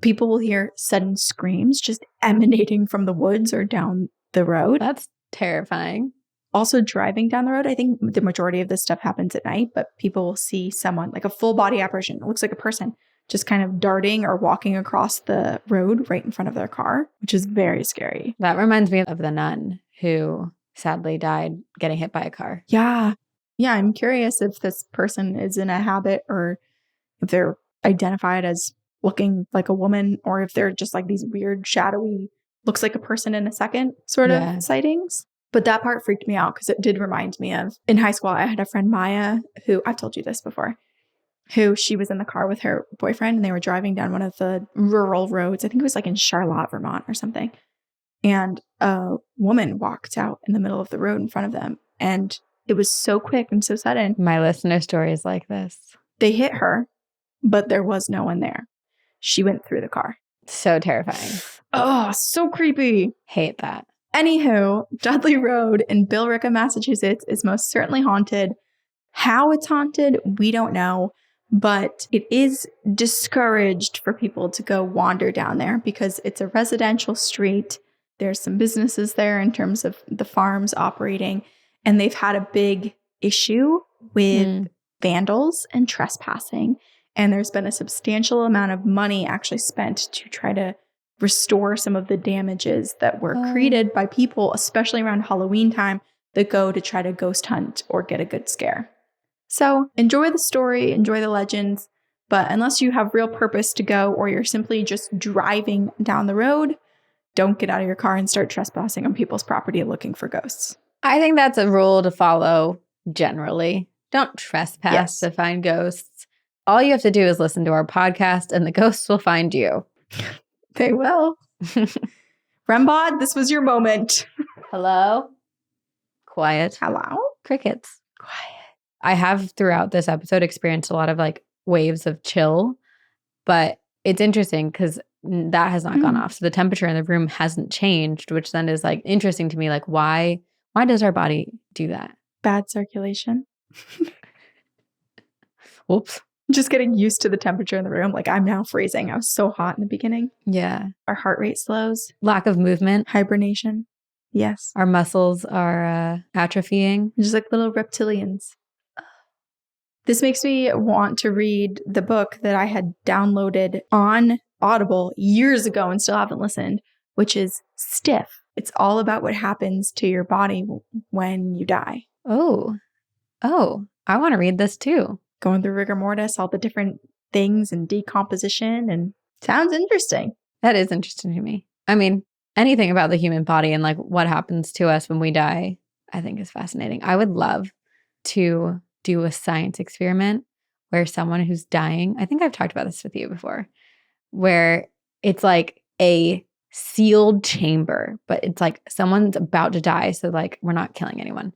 B: People will hear sudden screams just emanating from the woods or down the road.
A: That's terrifying.
B: Also driving down the road, I think the majority of this stuff happens at night, but people will see someone, like a full body apparition. It looks like a person just kind of darting or walking across the road right in front of their car, which is very scary.
A: That reminds me of the nun who sadly died getting hit by a car.
B: Yeah. Yeah, I'm curious if this person is in a habit or if they're identified as looking like a woman or if they're just like these weird, shadowy, looks like a person in a second sort of sightings. But that part freaked me out because it did remind me of, in high school, I had a friend, Maya, who, I've told you this before, who she was in the car with her boyfriend and they were driving down one of the rural roads. I think it was like in Charlotte, Vermont or something. And a woman walked out in the middle of the road in front of them. And it was so quick and so sudden.
A: My listener story is like this.
B: They hit her, but there was no one there. She went through the car.
A: So terrifying.
B: Oh, so creepy.
A: Hate that.
B: Anywho, Dudley Road in Billerica, Massachusetts is most certainly haunted. How it's haunted, we don't know. But it is discouraged for people to go wander down there because it's a residential street. There's some businesses there in terms of the farms operating. And they've had a big issue with vandals and trespassing. And there's been a substantial amount of money actually spent to try to restore some of the damages that were created by people, especially around Halloween time, that go to try to ghost hunt or get a good scare. So enjoy the story, enjoy the legends, but unless you have real purpose to go or you're simply just driving down the road, don't get out of your car and start trespassing on people's property looking for ghosts.
A: I think that's a rule to follow generally. Don't trespass to find ghosts. All you have to do is listen to our podcast and the ghosts will find you.
B: They will. Rembod, this was your moment.
A: Hello? Quiet.
B: Hello?
A: Crickets.
B: Quiet.
A: I have throughout this episode experienced a lot of like waves of chill, but it's interesting because that has not gone off. So the temperature in the room hasn't changed, which then is like interesting to me. Like why does our body do that?
B: Bad circulation.
A: Whoops.
B: Just getting used to the temperature in the room. Like I'm now freezing. I was so hot in the beginning.
A: Yeah.
B: Our heart rate slows.
A: Lack of movement.
B: Hibernation. Yes.
A: Our muscles are atrophying.
B: Just like little reptilians. This makes me want to read the book that I had downloaded on Audible years ago and still haven't listened, which is Stiff. It's all about what happens to your body when you die.
A: Oh, I want to read this too.
B: Going through rigor mortis, all the different things and decomposition, and sounds interesting.
A: That is interesting to me. I mean, anything about the human body and like what happens to us when we die, I think is fascinating. I would love to do a science experiment where someone who's dying, I think I've talked about this with you before, where it's like a sealed chamber, but it's like someone's about to die. So like we're not killing anyone.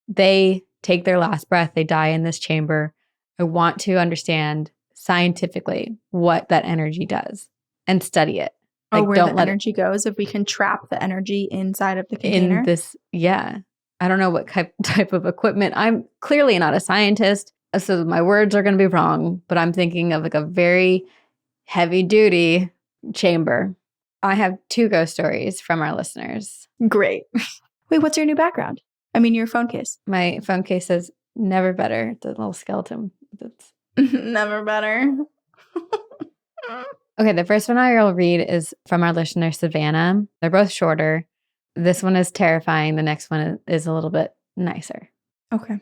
A: They take their last breath. They die in this chamber. I want to understand scientifically what that energy does and study it.
B: Like,
A: Like,
B: where
A: don't
B: the
A: let
B: energy goes, if we can trap the energy inside of the
A: it
B: container.
A: in this. Yeah. I don't know what type of equipment. I'm clearly not a scientist, so my words are going to be wrong, but I'm thinking of like a very heavy duty chamber. I have 2 ghost stories from our listeners.
B: Great. Wait, what's your new background? I mean, your phone case.
A: My phone case says never better. The little skeleton.
B: Never better.
A: Okay, the first one I will read is from our listener, Savannah. They're both shorter. This one is terrifying. The next one is a little bit nicer.
B: Okay.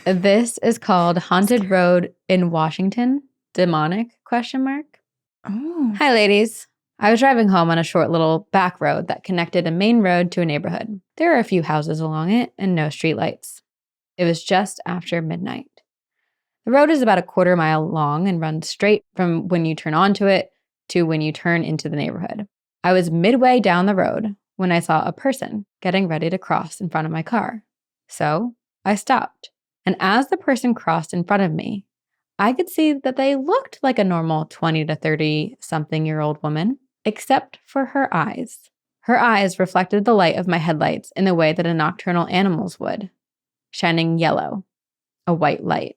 A: This is called Haunted Road in Washington. Demonic? ?
B: Oh.
A: Hi, ladies. I was driving home on a short little back road that connected a main road to a neighborhood. There are a few houses along it and no streetlights. It was just after midnight. The road is about a 1/4 mile long and runs straight from when you turn onto it to when you turn into the neighborhood. I was midway down the road when I saw a person getting ready to cross in front of my car. So I stopped. And as the person crossed in front of me, I could see that they looked like a normal 20 to 30-something-year-old woman, except for her eyes. Her eyes reflected the light of my headlights in the way that a nocturnal animal's would, shining yellow, a white light.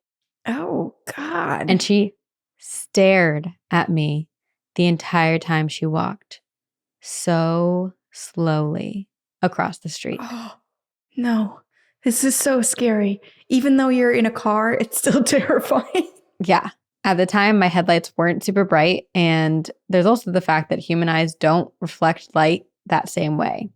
B: Oh, God.
A: And she stared at me the entire time she walked, so slowly across the street.
B: Oh, no. This is so scary. Even though you're in a car, it's still terrifying.
A: Yeah. At the time, my headlights weren't super bright. And there's also the fact that human eyes don't reflect light that same way.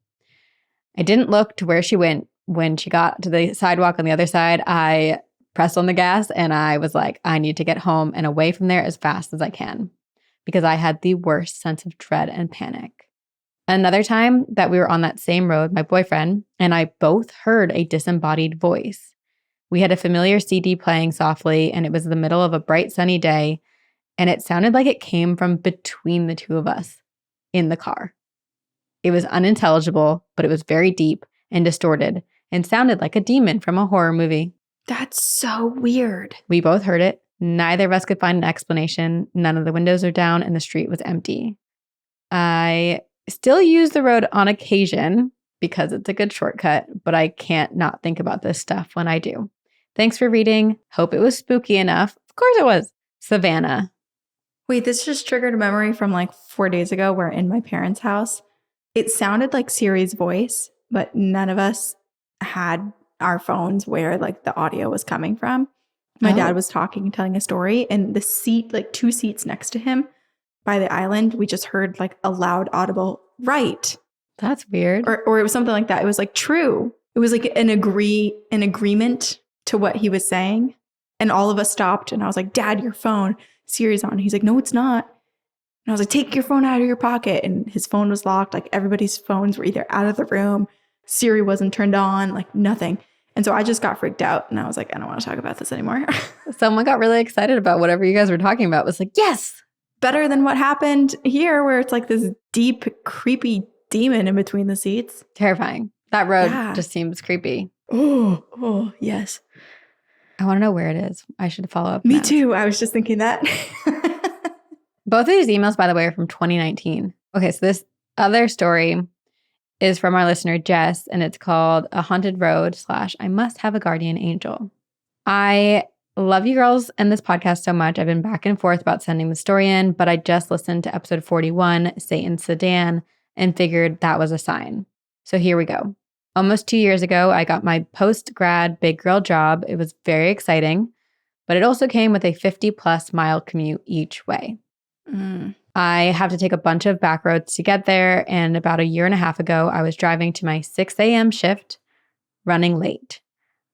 A: I didn't look to where she went. When she got to the sidewalk on the other side, I pressed on the gas and I was like, I need to get home and away from there as fast as I can, because I had the worst sense of dread and panic. Another time that we were on that same road, my boyfriend and I both heard a disembodied voice. We had a familiar CD playing softly, and it was the middle of a bright sunny day, and it sounded like it came from between the two of us in the car. It was unintelligible, but it was very deep and distorted and sounded like a demon from a horror movie.
B: That's so weird.
A: We both heard it. Neither of us could find an explanation. None of the windows are down and the street was empty. I still use the road on occasion because it's a good shortcut, but I can't not think about this stuff when I do. Thanks for reading. Hope it was spooky enough. Of course it was. Savannah.
B: Wait, this just triggered a memory from like 4 days ago. We're in my parents' house. It sounded like Siri's voice, but none of us had our phones where like the audio was coming from. My dad was talking and telling a story, and the seat, like 2 seats next to him by the island, we just heard like a loud audible, right.
A: That's weird.
B: Or it was something like that. It was like true. It was like an agreement to what he was saying. And all of us stopped, and I was like, Dad, your phone, Siri's on. He's like, no, it's not. And I was like, take your phone out of your pocket. And his phone was locked. Like everybody's phones were either out of the room. Siri wasn't turned on, like nothing. And so I just got freaked out, and I was like, I don't want to talk about this anymore.
A: Someone got really excited about whatever you guys were talking about. It was like, yes.
B: Better than what happened here, where it's like this deep, creepy demon in between the seats.
A: Terrifying. That road
B: Yeah.
A: just seems creepy.
B: Oh, yes.
A: I want to know where it is. I should follow up.
B: Me
A: maps.
B: too. I was just thinking that.
A: Both of these emails, by the way, are from 2019. Okay, so this other story is from our listener, Jess, and it's called A Haunted Road / I Must Have a Guardian Angel. I love you girls and this podcast so much. I've been back and forth about sending the story in, but I just listened to episode 41, Satan's Sedan, and figured that was a sign. So here we go. Almost 2 years ago, I got my post-grad big girl job. It was very exciting, but it also came with a 50-plus mile commute each way. I have to take a bunch of back roads to get there, and about a year and a half ago, I was driving to my 6 a.m. shift, running late.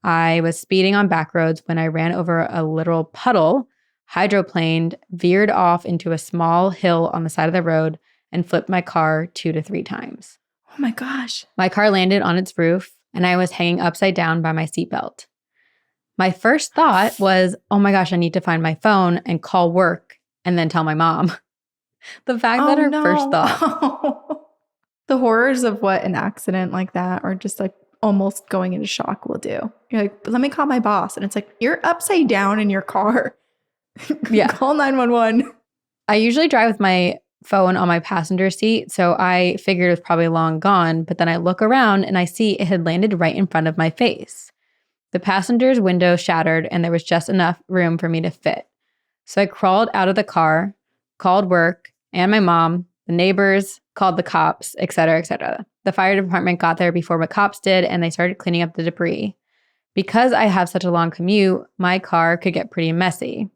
A: I was speeding on back roads when I ran over a literal puddle, hydroplaned, veered off into a small hill on the side of the road, and flipped my car 2 to 3 times.
B: Oh my gosh.
A: My car landed on its roof, and I was hanging upside down by my seatbelt. My first thought was, oh my gosh, I need to find my phone and call work and then tell my mom. The fact that her first thought.
B: The horrors of what an accident like that or just like almost going into shock will do. You're like, let me call my boss. And it's like, you're upside down in your car.
A: Yeah.
B: Call 911.
A: I usually drive with my phone on my passenger seat, so I figured it was probably long gone, but then I look around and I see it had landed right in front of my face. The passenger's window shattered and there was just enough room for me to fit. So I crawled out of the car, called work and my mom, the neighbors, called the cops, et cetera, et cetera. The fire department got there before the cops did, and they started cleaning up the debris. Because I have such a long commute, my car could get pretty messy.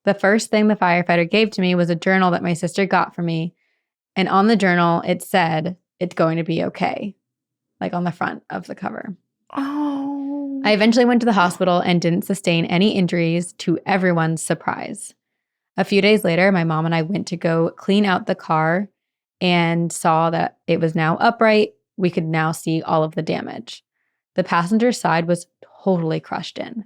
A: The first thing the firefighter gave to me was a journal that my sister got for me. And on the journal, it said, it's going to be okay. Like on the front of the cover.
B: Oh.
A: I eventually went to the hospital and didn't sustain any injuries, to everyone's surprise. A few days later, my mom and I went to go clean out the car and saw that it was now upright. We could now see all of the damage. The passenger side was totally crushed in,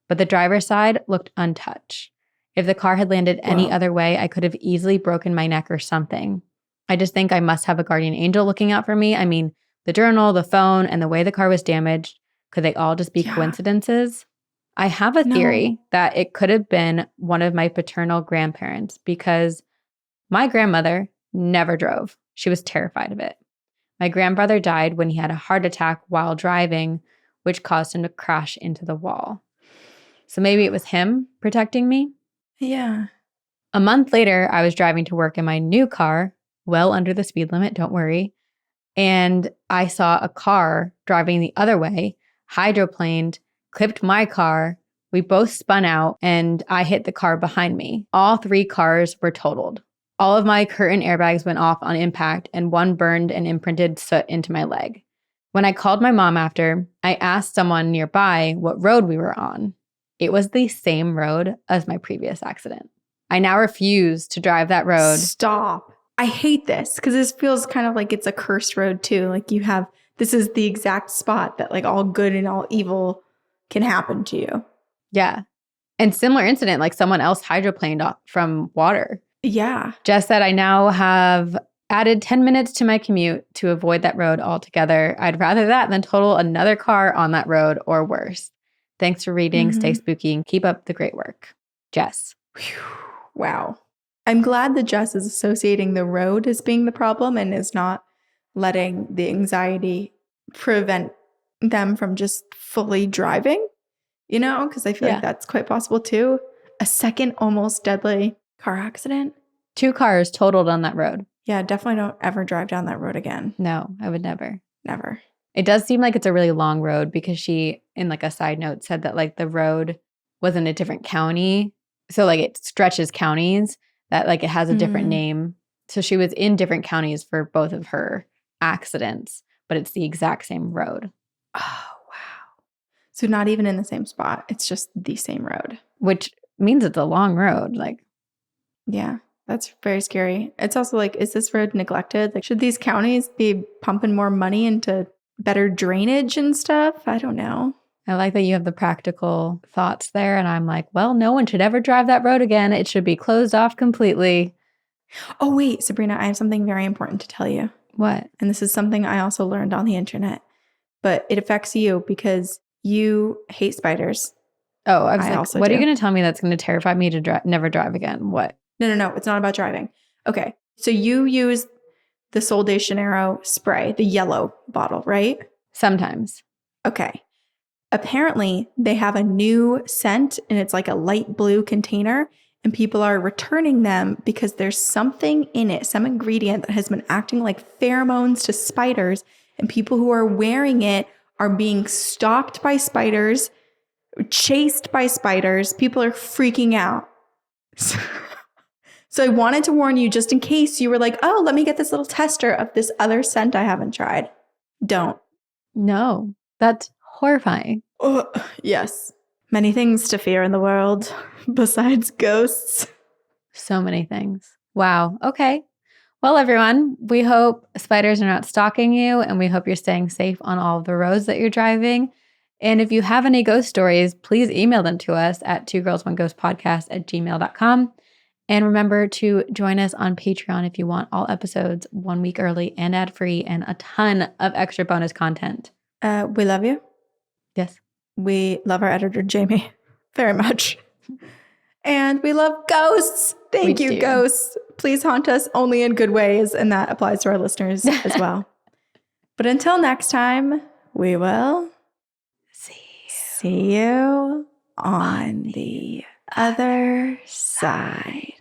A: but the driver's side looked untouched. If the car had landed any other way, I could have easily broken my neck or something. I just think I must have a guardian angel looking out for me. I mean, the journal, the phone, and the way the car was damaged, could they all just be coincidences? I have a theory that it could have been one of my paternal grandparents because my grandmother never drove. She was terrified of it. My grandfather died when he had a heart attack while driving, which caused him to crash into the wall. So maybe it was him protecting me?
B: Yeah.
A: A month later, I was driving to work in my new car, well under the speed limit, don't worry. And I saw a car driving the other way, hydroplaned, clipped my car. We both spun out and I hit the car behind me. All 3 cars were totaled. All of my curtain airbags went off on impact and one burned and imprinted soot into my leg. When I called my mom after, I asked someone nearby what road we were on. It was the same road as my previous accident. I now refuse to drive that road.
B: Stop. I hate this because this feels kind of like it's a cursed road too. Like this is the exact spot that like all good and all evil can happen to you.
A: Yeah. And similar incident, like someone else hydroplaned off from water.
B: Yeah.
A: Jess said, I now have added 10 minutes to my commute to avoid that road altogether. I'd rather that than total another car on that road or worse. Thanks for reading. Stay spooky and keep up the great work. Jess.
B: Whew. Wow. I'm glad that Jess is associating the road as being the problem and is not letting the anxiety prevent them from just fully driving, because I feel like that's quite possible too. A second almost deadly car accident.
A: 2 cars totaled on that road.
B: Yeah, definitely don't ever drive down that road again.
A: No, I would never.
B: Never.
A: It does seem like it's a really long road because she, in like a side note, said that like the road was in a different county. So like it stretches counties, that like it has a different name. So she was in different counties for both of her accidents, but it's the exact same road.
B: Oh, wow. So not even in the same spot. It's just the same road.
A: Which means it's a long road. Like,
B: yeah, that's very scary. It's also like, is this road neglected? Like, should these counties be pumping more money into better drainage and stuff? I don't know.
A: I like that you have the practical thoughts there. And I'm like, well, no one should ever drive that road again. It should be closed off completely.
B: Oh, wait, Sabrina, I have something very important to tell you.
A: What?
B: And this is something I also learned on the internet. but it affects you because you hate spiders.
A: Oh, I was
B: I
A: like,
B: also
A: what are you
B: do.
A: going to tell me that's going to terrify me to never drive again? What?
B: No. It's not about driving. Okay. So you use the Sol de Janeiro spray, the yellow bottle, right?
A: Sometimes.
B: Okay. Apparently, they have a new scent and it's like a light blue container, and people are returning them because there's something in it, some ingredient that has been acting like pheromones to spiders, and people who are wearing it are being stalked by spiders, chased by spiders. People are freaking out. So I wanted to warn you just in case you were like, oh, let me get this little tester of this other scent I haven't tried. Don't.
A: No, that's horrifying.
B: Oh, yes. Many things to fear in the world besides ghosts.
A: So many things. Wow. Okay. Well, everyone, we hope spiders are not stalking you, and we hope you're staying safe on all of the roads that you're driving. And if you have any ghost stories, please email them to us at twogirlsoneghostpodcast@gmail.com. And remember to join us on Patreon if you want all episodes 1 week early and ad-free and a ton of extra bonus content.
B: We love you.
A: Yes.
B: We love our editor, Jamie, very much. And we love ghosts. Thank you, ghosts. Please haunt us only in good ways. And that applies to our listeners as well. But until next time, we will see you on the other side.